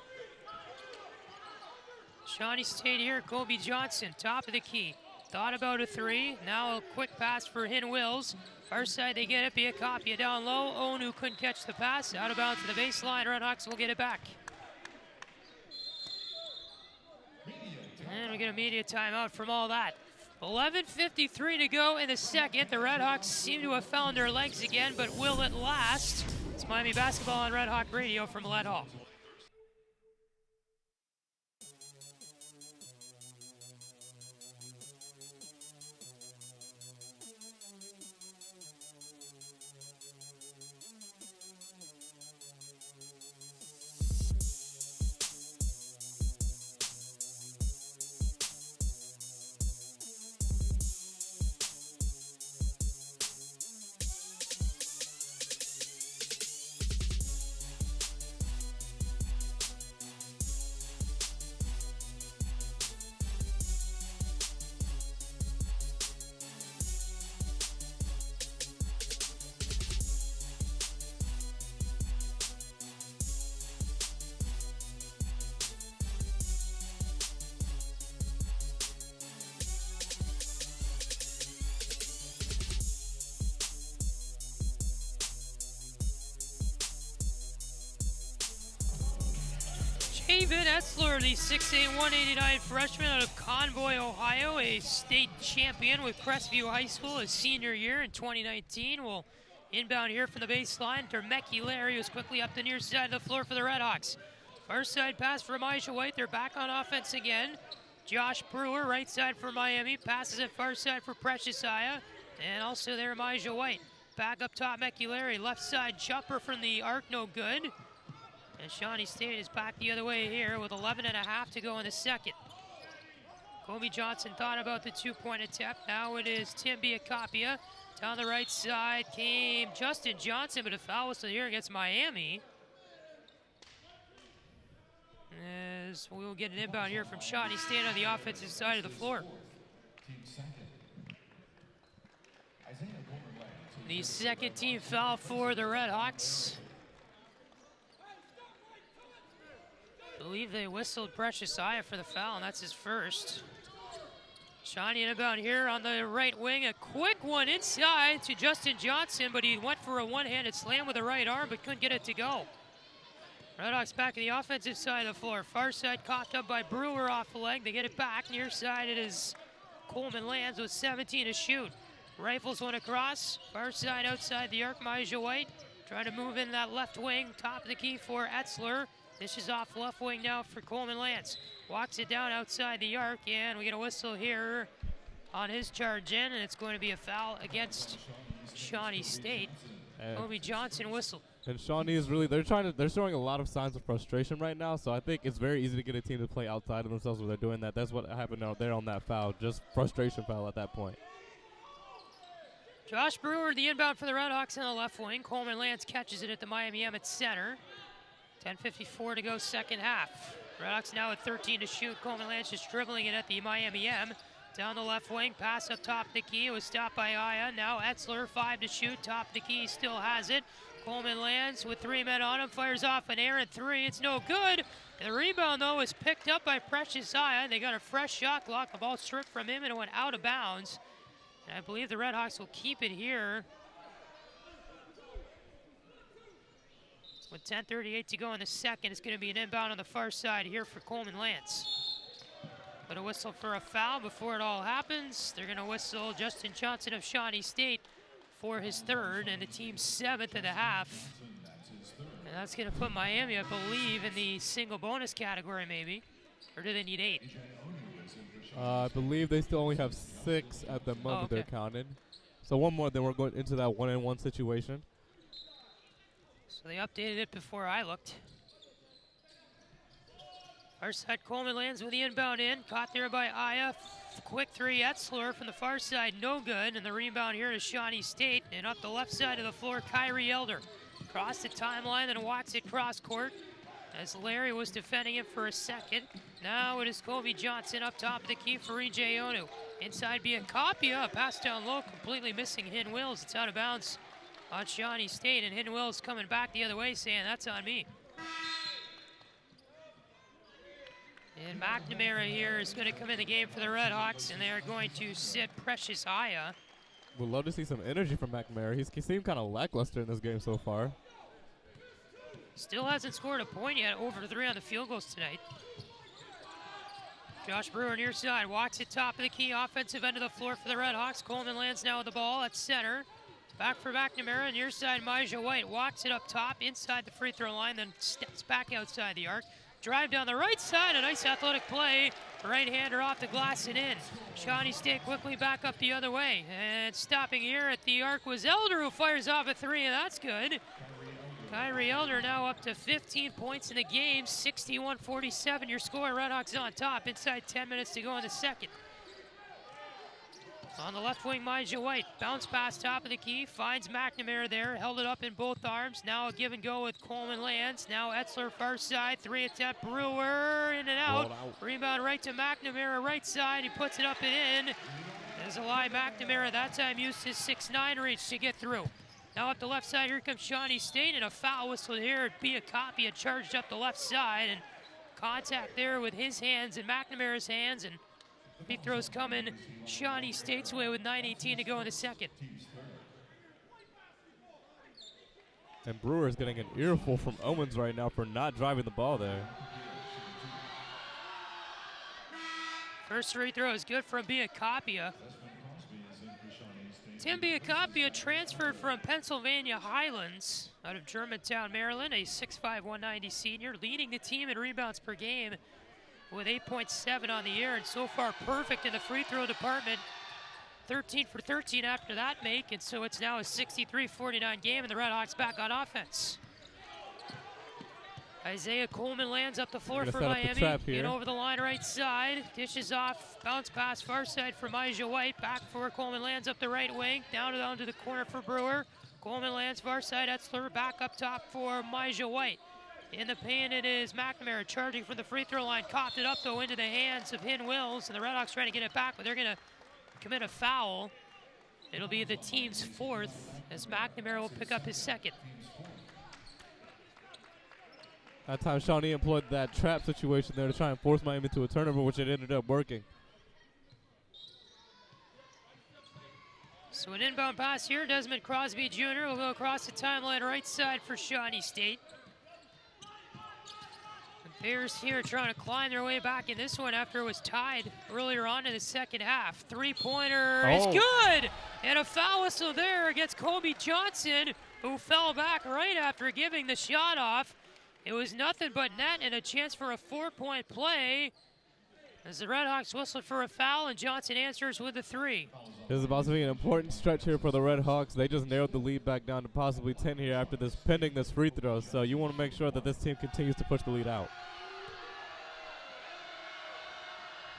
Shawnee State here, Kobe Johnson, top of the key. Thought about a three, now a quick pass for Wills. Far side, they get it, Biakapi down low. Onu couldn't catch the pass, out of bounds to the baseline. RedHawks will get it back. And we get a media timeout from all that. 11:53 to go in the second. The RedHawks seem to have found their legs again, but will it last? It's Miami basketball on Red Hawk Radio from Millett Hall. David Etzler, the 6'8", 189 freshman out of Convoy, Ohio, a state champion with Crestview High School his senior year in 2019, will inbound here from the baseline. Larry was quickly up the near side of the floor for the RedHawks. Far side pass for Elijah White. They're back on offense again. Josh Brewer, right side for Miami, passes it far side for Josiah, and also there Elijah White. Back up top, Larry, left side jumper from the arc, no good. And Shawnee State is back the other way here with 11.5 to go in the second. Kobe Johnson thought about the two-point attempt. Now it is Tim Biakapi. Down the right side came Justin Johnson, but a foul whistle here against Miami. As we will get an inbound here from Shawnee State on the offensive side of the floor. The second team foul for the RedHawks. I believe they whistled Josiah for the foul, and that's his first. Shawnee inbound here on the right wing. A quick one inside to Justin Johnson, but he went for a one-handed slam with the right arm, but couldn't get it to go. RedHawks back in the offensive side of the floor. Far side coughed up by Brewer off the leg. They get it back. Near side it is Coleman Lands with 17 to shoot. Rifles one across. Far side outside the arc, Elijah White. Trying to move in that left wing. Top of the key for Etzler. This is off left wing now for Coleman Lance. Walks it down outside the arc, and we get a whistle here on his charge in, and it's going to be a foul against Shawnee State. Kobe Johnson whistled. And Shawnee is really, they're showing a lot of signs of frustration right now, so I think it's very easy to get a team to play outside of themselves when they're doing that. That's what happened out there on that foul, just frustration foul at that point. Josh Brewer, the inbound for the RedHawks on the left wing. Coleman Lance catches it at the Miami M at center. 10:54 to go second half. RedHawks now at 13 to shoot. Coleman Lance just dribbling it at the Miami M. Down the left wing, pass up top the key. It was stopped by Aya. Now Etzler, 5 to shoot. Top of the key, still has it. Coleman lands with 3 men on him, fires off an errant 3. It's no good. The rebound, though, is picked up by Josiah. They got a fresh shot clock. The ball stripped from him and it went out of bounds. And I believe the RedHawks will keep it here. With 10:38 to go in the second, it's going to be an inbound on the far side here for Coleman Lance. But a whistle for a foul before it all happens. They're going to whistle Justin Johnson of Shawnee State for his 3rd and the team's 7th of the half. And that's going to put Miami, I believe, in the single bonus category maybe. Or do they need 8? I believe they still only have 6 at the moment. okay. They're counted. So one more, then we're going into that 1-and-1 situation. So they updated it before I looked. Far side, Coleman lands with the inbound in. Caught there by Aya. Quick 3, Etzler from the far side, no good. And the rebound here is Shawnee State. And up the left side of the floor, Kyrie Elder. Across the timeline, then walks it cross court as Larry was defending him for a second. Now it is Kobe Johnson up top of the key for E.J. Onu. Inside Biakapia, pass down low, completely missing Hin Wills. It's out of bounds on Shawnee State, and Hin Wills coming back the other way saying, that's on me. And McNamara here is going to come in the game for the RedHawks, and they are going to sit Precious Aya. We'd love to see some energy from McNamara. He seemed kind of lackluster in this game so far. Still hasn't scored a point yet, over 3 on the field goals tonight. Josh Brewer near side, walks it top of the key, offensive end of the floor for the RedHawks. Coleman lands now with the ball at center. Back for McNamara, near side, Micah White walks it up top, inside the free throw line, then steps back outside the arc. Drive down the right side, a nice athletic play. Right-hander off the glass and in. Shawnee State quickly back up the other way. And stopping here at the arc was Elder, who fires off a 3, and that's good. Kyrie Elder now up to 15 points in the game, 61-47 your score. RedHawks on top, inside 10 minutes to go in the second. On the left wing, Micah White, bounce pass top of the key, finds McNamara there, held it up in both arms. Now a give and go with Coleman lands. Now Etzler far side, 3 attempt, Brewer in and out. Rebound right to McNamara, right side, he puts it up and in. There's a lie, McNamara that time used his 6'9" reach to get through. Now up the left side, here comes Shawnee State, and a foul whistle here. Biakapia charged up the left side, and contact there with his hands and McNamara's hands, and free throws coming Shawnee State's way with 9:18 to go in the second. And Brewer is getting an earful from Owens right now for not driving the ball there. First free throw is good from Biakapia. Tim Biakapia transferred from Pennsylvania Highlands out of Germantown, Maryland, a 6'5", 190 senior, leading the team in rebounds per game with 8.7 on the year, and so far perfect in the free throw department. 13 for 13 after that make, and so it's now a 63-49 game, and the RedHawks back on offense. Isaiah Coleman lands up the floor for Miami. In over the line right side. Dishes off. Bounce pass far side for Micah White. Back for Coleman lands up the right wing. Down to the corner for Brewer. Coleman lands far side. Etzler back up top for Micah White. In the paint it is McNamara charging from the free throw line. Copped it up though into the hands of Hin Wills. And the RedHawks trying to get it back, but they're going to commit a foul. It'll be the team's 4th as McNamara will pick up his 2nd. That time Shawnee employed that trap situation there to try and force Miami into a turnover, which it ended up working. So an inbound pass here. Desmond Crosby Jr. will go across the timeline right side for Shawnee State. The Bears here trying to climb their way back in this one after it was tied earlier on in the second half. Three-pointer is good! And a foul whistle there against Kobe Johnson, who fell back right after giving the shot off. It was nothing but net and a chance for a 4-point play as the RedHawks whistled for a foul, and Johnson answers with a 3. This is about to be an important stretch here for the RedHawks. They just narrowed the lead back down to possibly 10 here after this, pending this free throw. So you want to make sure that this team continues to push the lead out.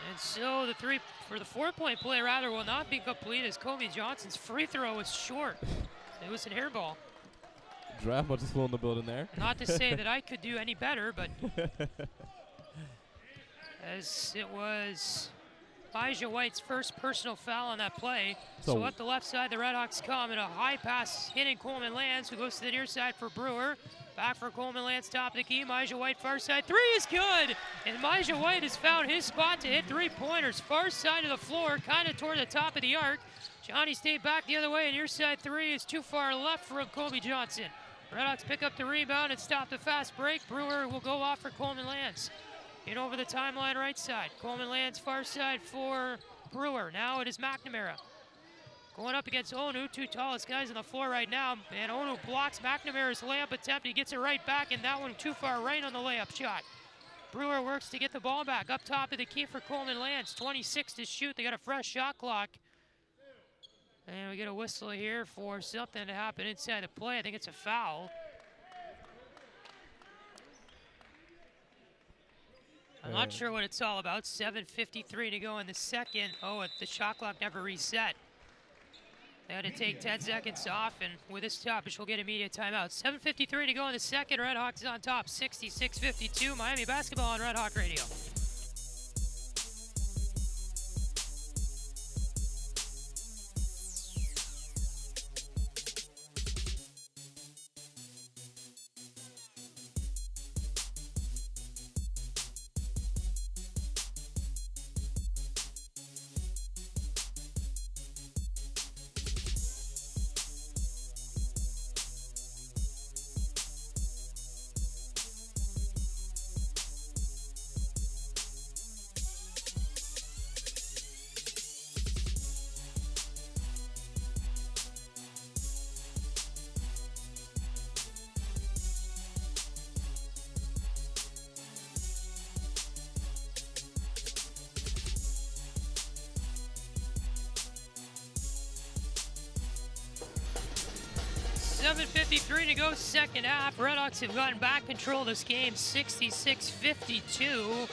And so the 4-point play rather will not be complete as Kobe Johnson's free throw was short. It was an hairball. Draft much is full in the building there. Not to say that I could do any better, but as it was Elijah White's first personal foul on that play. So up the left side, the RedHawks come, and a high pass hitting Coleman Lands, who goes to the near side for Brewer. Back for Coleman Lands, top of the key. Elijah White, far side. Three is good! And Elijah White has found his spot to hit three-pointers. Far side of the floor, kind of toward the top of the arc. Shawnee State back the other way, and near side three is too far left from Kobe Johnson. RedHawks pick up the rebound and stop the fast break. Brewer will go off for Coleman Lands. In over the timeline right side. Coleman Lands far side for Brewer. Now it is McNamara. Going up against Onu, two tallest guys on the floor right now. And Onu blocks McNamara's layup attempt. He gets it right back, and that one too far right on the layup shot. Brewer works to get the ball back. Up top of the key for Coleman Lands. 26 to shoot. They got a fresh shot clock. And we get a whistle here for something to happen inside the play. I think it's a foul. I'm not sure what it's all about. 7:53 to go in the second. Oh, the shot clock never reset. They had to take 10 seconds off, and with this stoppage, we'll get immediate timeout. 7:53 to go in the second. RedHawks on top, 66-52. Miami basketball on RedHawk Radio. .53 to go, second half. RedHawks have gotten back control of this game, 66-52.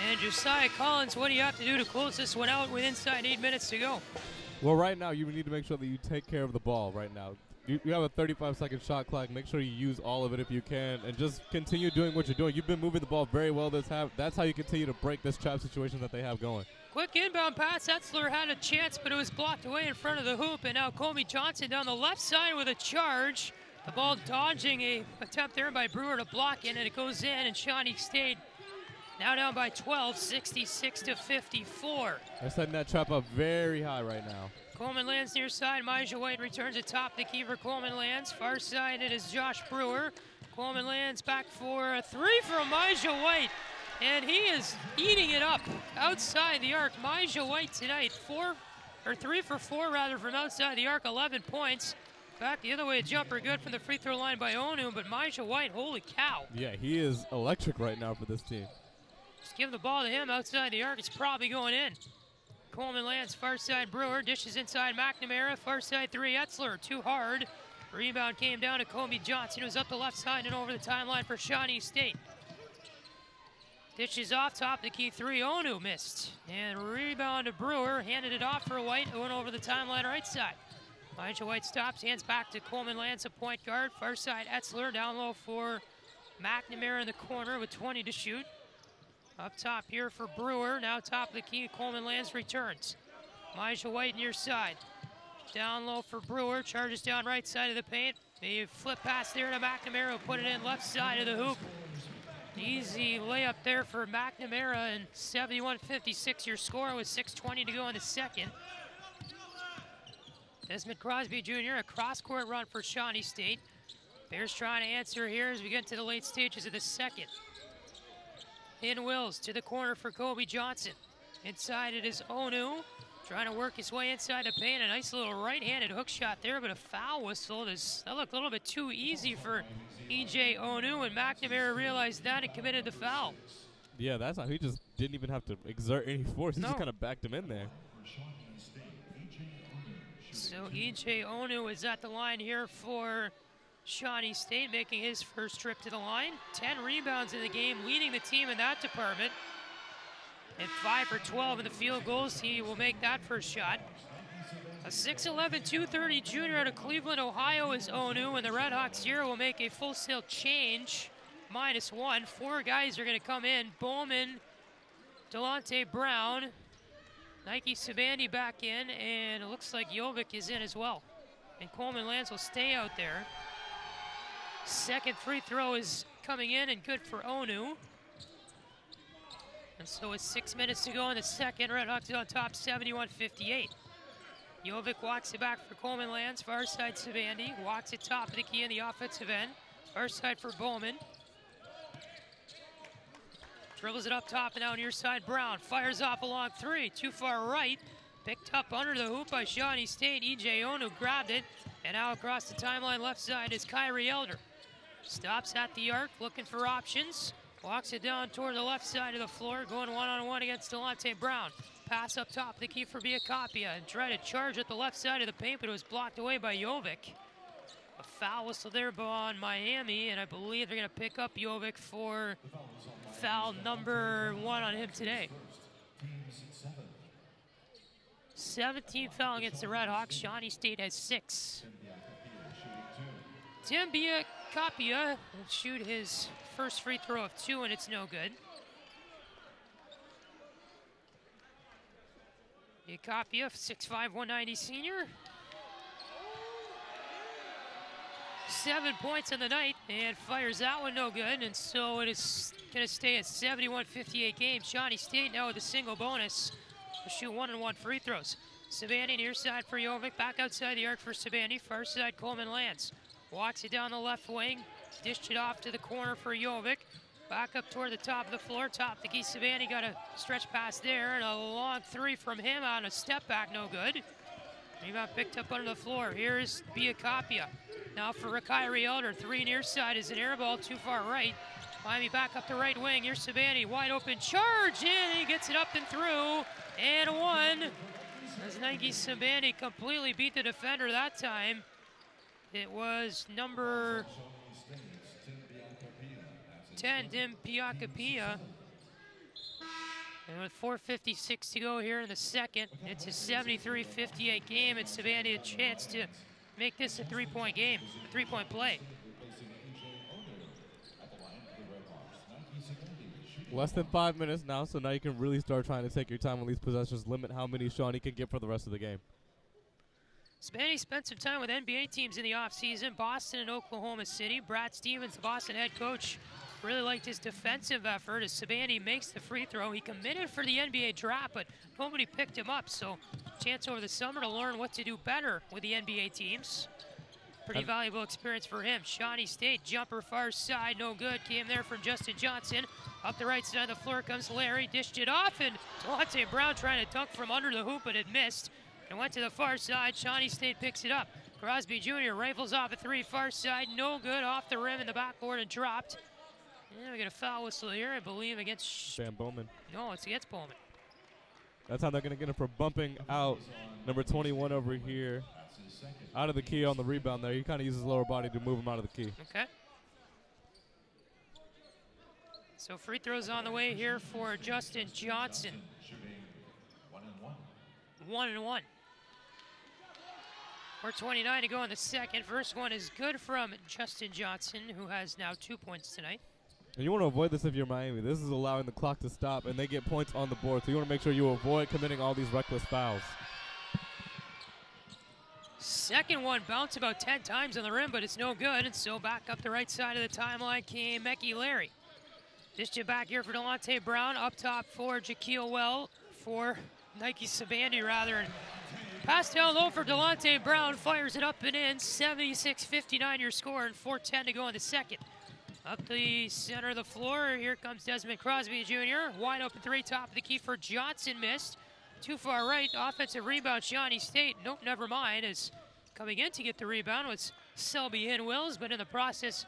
And Josiah Collins, what do you have to do to close this one out with inside 8 minutes to go? Well, right now, you need to make sure that you take care of the ball right now. You have a 35-second shot clock. Make sure you use all of it if you can, and just continue doing what you're doing. You've been moving the ball very well this half. That's how you continue to break this trap situation that they have going. Quick inbound pass. Etzler had a chance, but it was blocked away in front of the hoop. And now Kobe Johnson down the left side with a charge. The ball dodging a attempt there by Brewer to block it, and it goes in. And Shawnee State now down by 12, 66-54. They're setting that trap up very high right now. Coleman Lands near side. Elijah White returns it top. The key for Coleman Lands. Far side, it is Josh Brewer. Coleman Lands back for a three from Elijah White. And he is eating it up outside the arc. Elijah White tonight, 3 for 4 from outside the arc, 11 points. Back the other way, a jumper good from the free throw line by Onu, but Elijah White, holy cow. Yeah, he is electric right now for this team. Just give the ball to him outside the arc. It's probably going in. Coleman Lands, far side Brewer, dishes inside McNamara, far side three, Etzler, too hard. Rebound came down to Kobe Johnson, who's up the left side and over the timeline for Shawnee State. Dishes off top, the key three, Onu missed. And rebound to Brewer, handed it off for White, who went over the timeline right side. Elijah White stops, hands back to Coleman Lands, a point guard. Far side, Etzler, down low for McNamara in the corner with 20 to shoot. Up top here for Brewer, now top of the key, Coleman Lands returns. Elijah White near side. Down low for Brewer, charges down right side of the paint. A flip pass there to McNamara, who put it in left side of the hoop. Easy layup there for McNamara, and 71-56 your score with 6:20 to go in the second. Desmond Crosby Jr., a cross-court run for Shawnee State. Bears trying to answer here as we get to the late stages of the second. In Wills to the corner for Kobe Johnson. Inside it is Onu, trying to work his way inside the paint. A nice little right-handed hook shot there, but a foul whistle. That looked a little bit too easy for E.J. Onu, and McNamara realized that and committed the foul. Yeah, that's how he just didn't even have to exert any force. He just kind of backed him in there. So E.J. Onu is at the line here for Shawnee State, making his first trip to the line. 10 rebounds in the game, leading the team in that department. And 5 for 12 in the field goals. He will make that first shot. A 6'11", 230 junior out of Cleveland, Ohio is Onu, and the RedHawks here will make a full sail change, -1. 4 guys are going to come in. Bowman, Delonte Brown, Nike Sabandi back in, and it looks like Jovic is in as well. And Coleman Lands will stay out there. Second free throw is coming in and good for Onu. And so with 6 minutes to go in the second, RedHawks on top 71-58. Jovic walks it back for Coleman Lands, far side Sabandi, walks it top of the key in the offensive end. Far side for Bowman. Dribbles it up top and now near side Brown. Fires off a long three, too far right. Picked up under the hoop by Shawnee State. E.J. Onu grabbed it. And now across the timeline left side is Kyrie Elder. Stops at the arc, looking for options. Walks it down toward the left side of the floor, going one-on-one against Delonte Brown. Pass up top, the key for Biacapia. And tried to charge at the left side of the paint, but it was blocked away by Jovic. A foul whistle there on Miami, and I believe they're going to pick up Jovic for foul number 1 on him today. 17th foul against the RedHawks. Shawnee State has 6. Tim Biacapia will shoot his first free throw of 2, and it's no good. Biacapia, 6'5", 190 senior. 7 points in the night, and fires that one no good, and so it is going to stay at 71-58 game. Shawnee State now with a single bonus. Will shoot 1-and-1 free throws. Sabandi near side for Jovic, back outside the arc for Sabandi, far side Coleman Lands. Walks it down the left wing, dished it off to the corner for Jovic. Back up toward the top of the floor, top the key. Sabandi got a stretch pass there, and a long three from him on a step back, no good. Rebound picked up under the floor. Here's Biacapia. Now for Kyrie Elder, 3 near side is an air ball too far right. Miami back up the right wing. Here's Sabandi, wide open charge, and he gets it up and through, and 1. As Nike Sabandi completely beat the defender that time. It was number 10, Tim Biacapia. And with 4:56 to go here in the second, it's a 73-58 game, and Sabandi a chance to make this a 3-point game, a 3-point play. Less than 5 minutes now, so now you can really start trying to take your time on these possessions, limit how many Shawnee can get for the rest of the game. Sabandi spent some time with NBA teams in the offseason, Boston and Oklahoma City. Brad Stevens, the Boston head coach, really liked his defensive effort as Sabandi makes the free throw. He committed for the NBA draft, but nobody picked him up, so chance over the summer to learn what to do better with the NBA teams. Pretty valuable experience for him. Shawnee State, jumper far side, no good. Came there from Justin Johnson. Up the right side of the floor comes Larry, dished it off, and Delonte Brown trying to dunk from under the hoop, but it missed. And went to the far side. Shawnee State picks it up. Crosby Jr. rifles off a 3, far side, no good, off the rim in the backboard and dropped. And we get a foul whistle here, I believe, against Van Bowman. No, it's against Bowman. That's how they're going to get him for bumping out number 21 over here. Out of the key on the rebound there. He kind of uses his lower body to move him out of the key. Okay. So free throws on the way here for Justin Johnson. 1-and-1. 4:29 to go in the second. First one is good from Justin Johnson, who has now 2 points tonight. And you want to avoid this if you're Miami. This is allowing the clock to stop, and they get points on the board. So you want to make sure you avoid committing all these reckless fouls. Second one bounced about 10 times on the rim, but it's no good. And so back up the right side of the timeline came Mecky Larry. Dished it back here for Delonte Brown. Up top for Jaquil Well, for Nike Sabandi rather. And pass down low for Delonte Brown. Fires it up and in. 76-59 your score, and 4:10 to go in the second. Up the center of the floor, here comes Desmond Crosby Jr. Wide open 3, top of the key for Johnson, missed. Too far right, offensive rebound, Shawnee State. Nope, never mind, as coming in to get the rebound was Selby Wills, but in the process,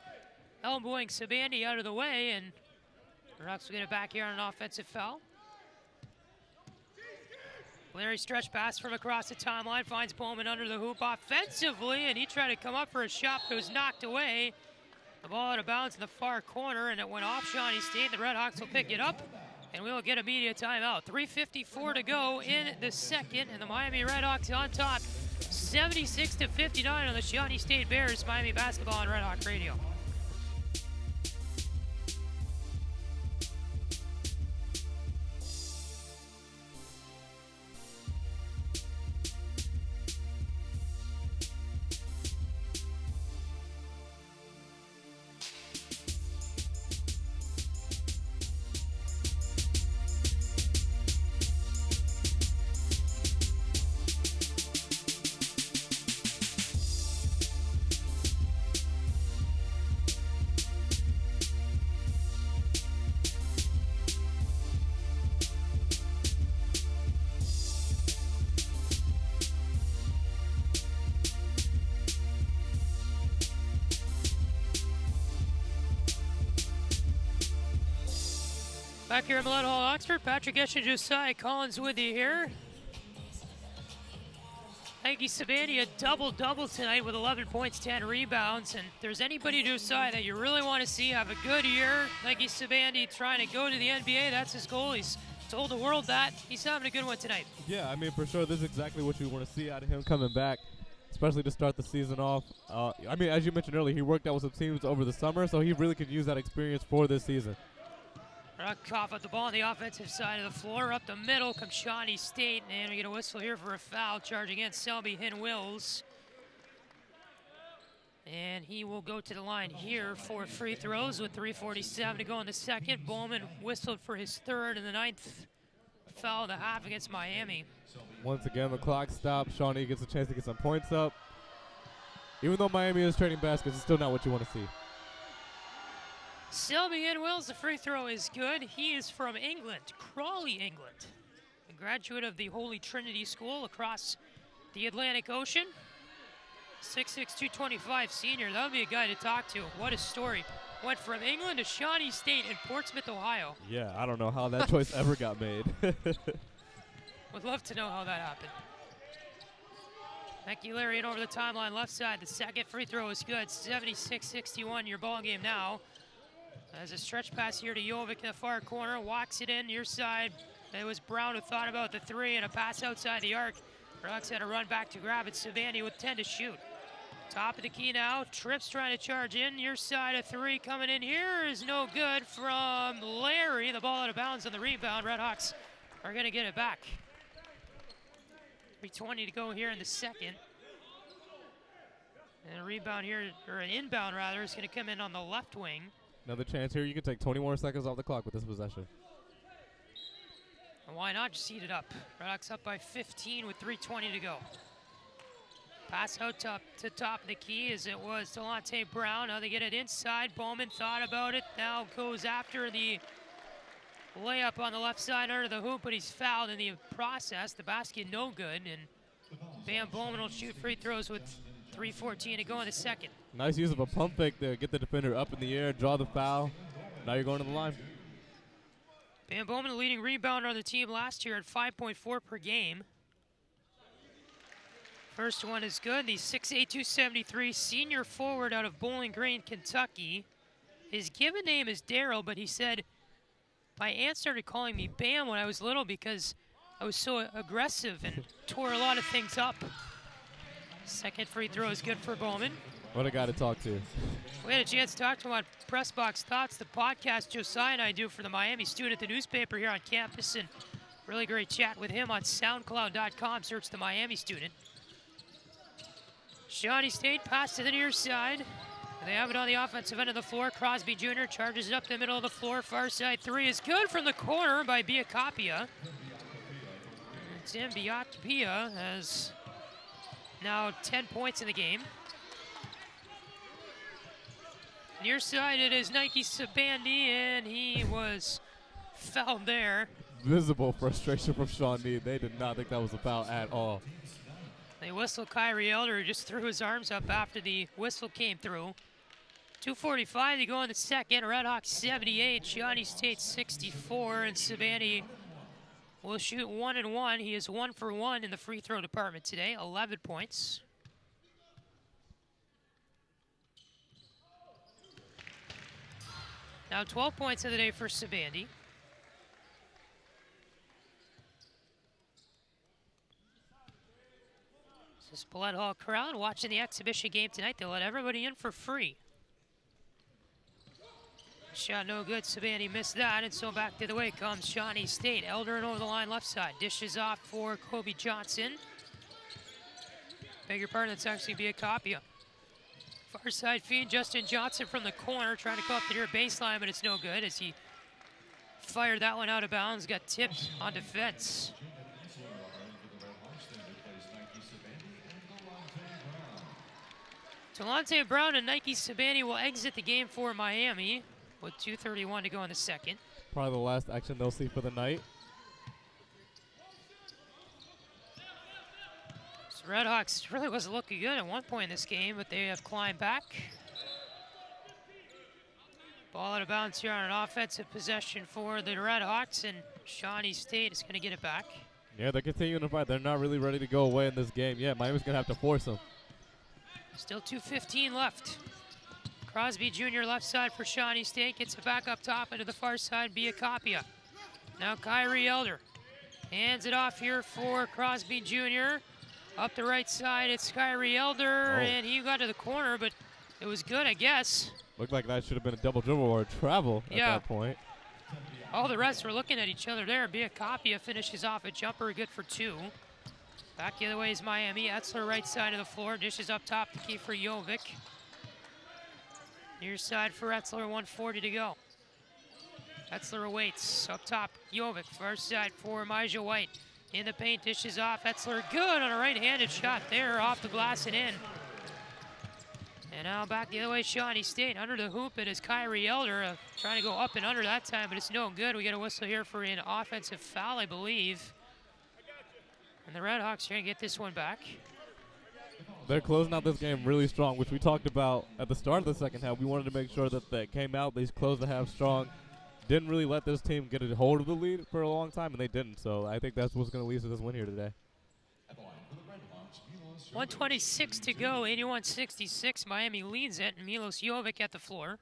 elbowing Sabandi out of the way, and RedHawks will get it back here on an offensive foul. Larry stretch pass from across the timeline, finds Bowman under the hoop offensively, and he tried to come up for a shot, but it was knocked away. The ball out of bounds in the far corner, and it went off Shawnee State. The RedHawks will pick it up, and we'll get a media timeout. 3:54 to go in the second, and the Miami RedHawks on top, 76-59 on the Shawnee State Bears. Miami basketball on RedHawk Radio. Back here at Millett Hall, Oxford, Patrick Geshan, Josiah Collins with you here. Nike Sabani a double-double tonight with 11 points, 10 rebounds. And if there's anybody, Josiah, that you really want to see have a good year, Nike Sabani trying to go to the NBA, that's his goal. He's told the world that. He's having a good one tonight. Yeah, I mean, for sure, this is exactly what you want to see out of him coming back, especially to start the season off. I mean, as you mentioned earlier, he worked out with some teams over the summer, so he really could use that experience for this season. Cough at the ball on the offensive side of the floor. Up the middle comes Shawnee State, and we get a whistle here for a foul. Charge against Selby Hin-Wills. And he will go to the line here for free throws with 3:47 to go in the second. Bowman whistled for his third and the ninth foul of the half against Miami. Once again, the clock stops. Shawnee gets a chance to get some points up. Even though Miami is trading baskets, it's still not what you want to see. Selby Hin-Wills, the free throw is good. He is from England, Crawley, England. A graduate of the Holy Trinity School across the Atlantic Ocean. 6'6", 225 senior. That would be a guy to talk to. What a story. Went from England to Shawnee State in Portsmouth, Ohio. Yeah, I don't know how that choice ever got made. Would love to know how that happened. Thank you, Larry, and over the timeline left side. The second free throw is good. 76-61 your ball game now. As a stretch pass here to Jovic in the far corner, walks it in near side. It was Brown who thought about the three and a pass outside the arc. RedHawks had a run back to grab it. Savani with 10 to shoot. Top of the key now. Trips trying to charge in. Near side, a three coming in here is no good from Larry. The ball out of bounds on the rebound. RedHawks are going to get it back. 3:20 to go here in the second. And a rebound here, or an inbound rather, is going to come in on the left wing. Another chance here. You can take 20 more seconds off the clock with this possession. And why not just heat it up? RedHawks up by 15 with 3:20 to go. Pass out top to top of the key as it was Delonte Brown. Now they get it inside. Bowman thought about it. Now goes after the layup on the left side under the hoop, but he's fouled in the process. The basket no good, and Bam Bowman will shoot free throws with 3:14 to go in the second. Nice use of a pump fake to get the defender up in the air, draw the foul. Now you're going to the line. Bam Bowman, the leading rebounder on the team last year at 5.4 per game. First one is good. The 6'8", 273 senior forward out of Bowling Green, Kentucky. His given name is Daryl, but he said, my aunt started calling me Bam when I was little because I was so aggressive and tore a lot of things up. Second free throw is good for Bowman. What a guy to talk to. We had a chance to talk to him on Press Box Thoughts, the podcast Josiah and I do for the Miami Student, the newspaper here on campus, and really great chat with him on SoundCloud.com. Search the Miami Student. Shawnee State pass to the near side. They have it on the offensive end of the floor. Crosby Jr. charges it up the middle of the floor. Far side three is good from the corner by Biacapia. Tim Biacapia has now 10 points in the game. Near side it is Nike Sabandi, and he was fouled there. Visible frustration from Shawnee. They did not think that was a foul at all. They whistled Kyrie Elder, who just threw his arms up after the whistle came through. 2:45 to go in the second. RedHawks 78, Shawnee State 64, and Sabandi will shoot 1 and 1. He is 1 for 1 in the free throw department today, 11 points. Now 12 points of the day for Sabandi. This is Millett Hall crowd watching the exhibition game tonight. They let everybody in for free. Shot no good. Sabandi missed that, and so back the other way comes Shawnee State. Elder over the line left side. Dishes off for Kobe Johnson. Beg your pardon, that's actually Biacapia. Far side feed, Justin Johnson from the corner, trying to go up the near baseline, but it's no good as he fired that one out of bounds, got tipped on defense. Delonte Brown and Nike Sabani will exit the game for Miami with 2:31 to go in the second. Probably the last action they'll see for the night. So RedHawks really wasn't looking good at one point in this game, but they have climbed back. Ball out of bounds here on an offensive possession for the RedHawks, and Shawnee State is going to get it back. Yeah, they're continuing to fight. They're not really ready to go away in this game yet. Miami's going to have to force them. Still 2:15 left. Crosby Jr. left side for Shawnee State. Gets it back up top into the far side. Biacapia. Now Kyrie Elder. Hands it off here for Crosby Jr. Up the right side, it's Kyrie Elder, and he got to the corner, but it was good, I guess. Looked like that should have been a double dribble or a travel at that point. All the rest were looking at each other there. Biacapia finishes off a jumper, good for 2. Back the other way is Miami. Etzler right side of the floor. Dishes up top to Kiefer Jovic. Near side for Etzler, 1:40 to go. Etzler awaits. Up top, Jovic. Far side for Elijah White. In the paint, dishes off. Etzler good on a right-handed shot there, off the glass and in. And now back the other way, Shawnee State. Under the hoop, it is Kyrie Elder trying to go up and under that time, but it's no good. We get a whistle here for an offensive foul, I believe. And the RedHawks are going to get this one back. They're closing out this game really strong, which we talked about at the start of the second half. We wanted to make sure that they came out, they closed the half strong. Didn't really let this team get a hold of the lead for a long time, and they didn't. So I think that's what's going to lead to this win here today. 1:26 to go, 81-66. Miami leads it, and Milos Jovic at the floor.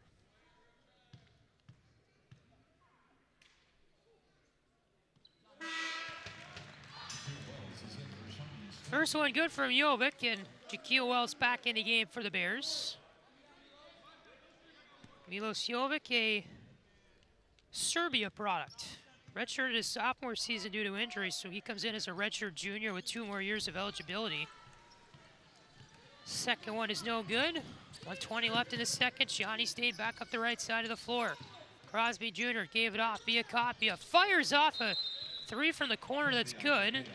First one good from Jovic, and Jaquil Wells back in the game for the Bears. Milos Jovic, a Serbia product. Redshirted his sophomore season due to injury, so he comes in as a redshirt junior with 2 more years of eligibility. Second one is no good. 1:20 left in the second. Shawnee State back up the right side of the floor. Crosby Jr. gave it off. Biacapia fires off a 3 from the corner that's good.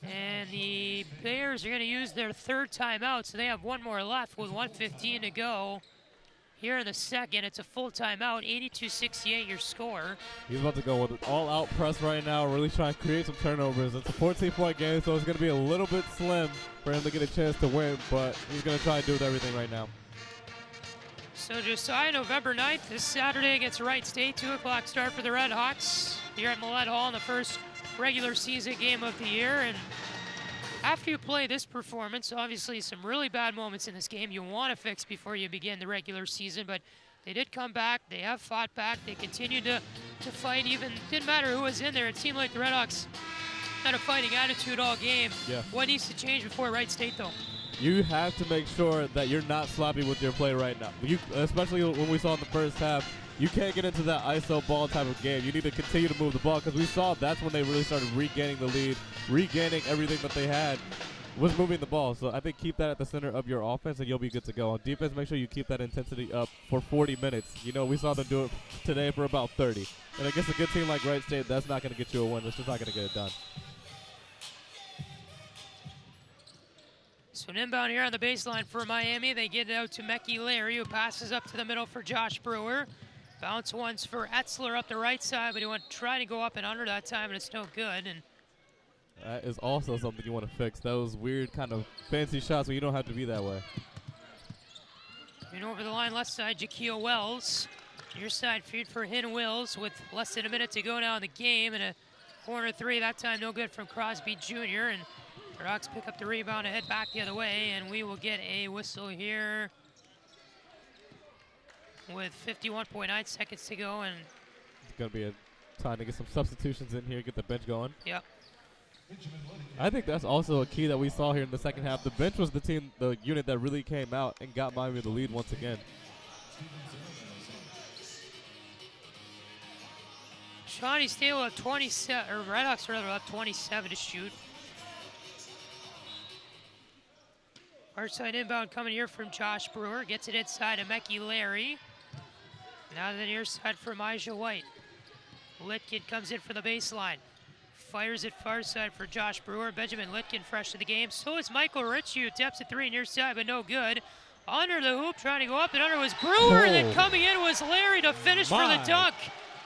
And the Bears are going to use their 3rd timeout, so they have 1 more left with 1:15 to go. Here in the second, it's a full timeout, 82-68 your score. He's about to go with an all-out press right now, really trying to create some turnovers. It's a 14-point game, so it's going to be a little bit slim for him to get a chance to win, but he's going to try and do with everything right now. So Josiah, November 9th, this Saturday against Wright State, 2 o'clock start for the RedHawks here at Millett Hall in the first regular season game of the year. And after you play this performance, obviously some really bad moments in this game you want to fix before you begin the regular season, but they did come back, they have fought back, they continued to fight, even didn't matter who was in there. It seemed like the RedHawks had a fighting attitude all game. Yeah. What needs to change before Wright State though? You have to make sure that you're not sloppy with your play right now. Especially when we saw in the first half, you can't get into that ISO ball type of game. You need to continue to move the ball, because we saw that's when they really started regaining the lead, regaining everything that they had, was moving the ball. So I think keep that at the center of your offense and you'll be good to go. On defense, make sure you keep that intensity up for 40 minutes. You know, we saw them do it today for about 30. And against a good team like Wright State, that's not going to get you a win. It's just not going to get it done. So an inbound here on the baseline for Miami. They get it out to Mekhi Larry, who passes up to the middle for Josh Brewer. Bounce ones for Etzler up the right side, but he went to try to go up and under that time, and it's no good. And that is also something you want to fix. Those weird kind of fancy shots where you don't have to be that way. and over the line left side, Jaquil Wells. Near side feed for Hin Wills with less than a minute to go now in the game, and a corner 3 that time no good from Crosby Jr. And the Rocks pick up the rebound and head back the other way, and we will get a whistle here with 51.9 seconds to go. And it's going to be a time to get some substitutions in here, get the bench going. Yep. I think that's also a key that we saw here in the second half. The bench was the unit that really came out and got Miami the lead once again. Shawnee State will have 27, or RedHawks rather will have 27 to shoot. Far side inbound coming here from Josh Brewer. Gets it inside to Mekhi Larry. Now to the near side for Elijah White. Litkin comes in for the baseline. Fires it far side for Josh Brewer. Benjamin Litkin fresh to the game. So is Michael Ritchie, who taps a 3 near side, but no good. Under the hoop, trying to go up and under was Brewer, and then coming in was Larry to finish for the dunk.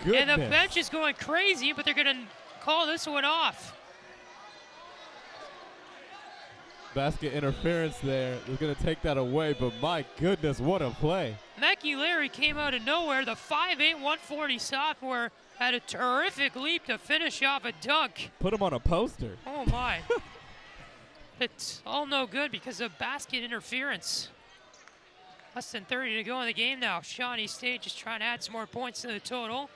Goodness. And the bench is going crazy, but they're going to call this one off. basket interference there is going to take that away, but my goodness, what a play. Mackey Larry came out of nowhere. The 5'8", 140 sophomore had a terrific leap to finish off a dunk. Put him on a poster. Oh, my. It's all no good because of basket interference. Less than 30 to go in the game now. Shawnee State just trying to add some more points to the total.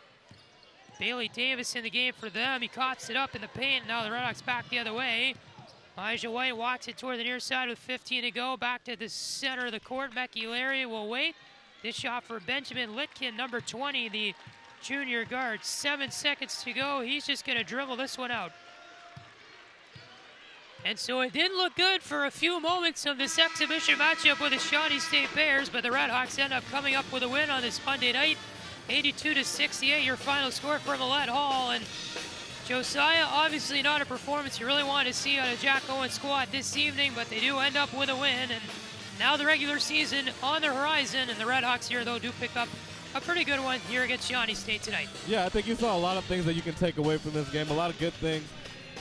Bailey Davis in the game for them. He coughs it up in the paint. Now the RedHawks back the other way. Elijah White walks it toward the near side with 15 to go. Back to the center of the court. Mackey Larry will wait. This shot for Benjamin Litkin, number 20, the junior guard. 7 seconds to go. He's just going to dribble this one out. And so it didn't look good for a few moments of this exhibition matchup with the Shawnee State Bears, but the RedHawks end up coming up with a win on this Monday night. 82-68, your final score for Millett Hall. And Josiah, obviously not a performance you really want to see out of Jack Owen's squad this evening, but they do end up with a win. And now the regular season on the horizon, and the RedHawks here, though, do pick up a pretty good one here against Shawnee State tonight. Yeah, I think you saw a lot of things that you can take away from this game, a lot of good things.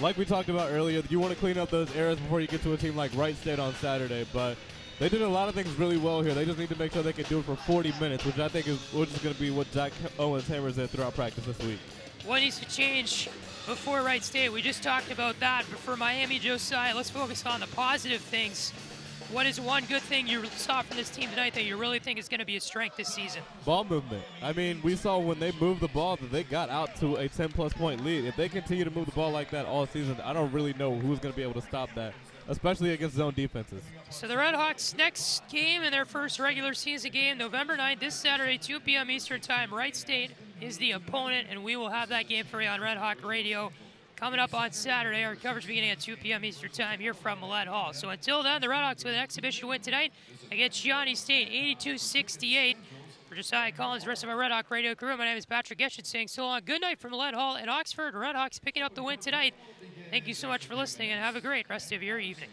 Like we talked about earlier, you want to clean up those errors before you get to a team like Wright State on Saturday, but they did a lot of things really well here. They just need to make sure they can do it for 40 minutes, which I think is going to be what Jack Owens hammers in throughout practice this week. What needs to change before Wright State? We just talked about that, but for Miami, Josiah, let's focus on the positive things. What is one good thing you saw from this team tonight that you really think is going to be a strength this season? Ball movement. I mean, we saw when they moved the ball that they got out to a 10-plus point lead. If they continue to move the ball like that all season, I don't really know who's going to be able to stop that, especially against zone defenses. So the RedHawks' next game in their first regular season game, November 9th, this Saturday, 2 p.m. Eastern Time. Wright State is the opponent, and we will have that game for you on Red Hawk Radio coming up on Saturday. Our coverage beginning at 2 p.m. Eastern Time here from Millett Hall. So until then, the RedHawks with an exhibition win tonight against Shawnee State, 82-68. For Josiah Collins, the rest of our Red Hawk Radio crew, my name is Patrick Geshan saying so long. Good night from Millett Hall in Oxford. RedHawks picking up the win tonight. Thank you so much for listening, and have a great rest of your evening.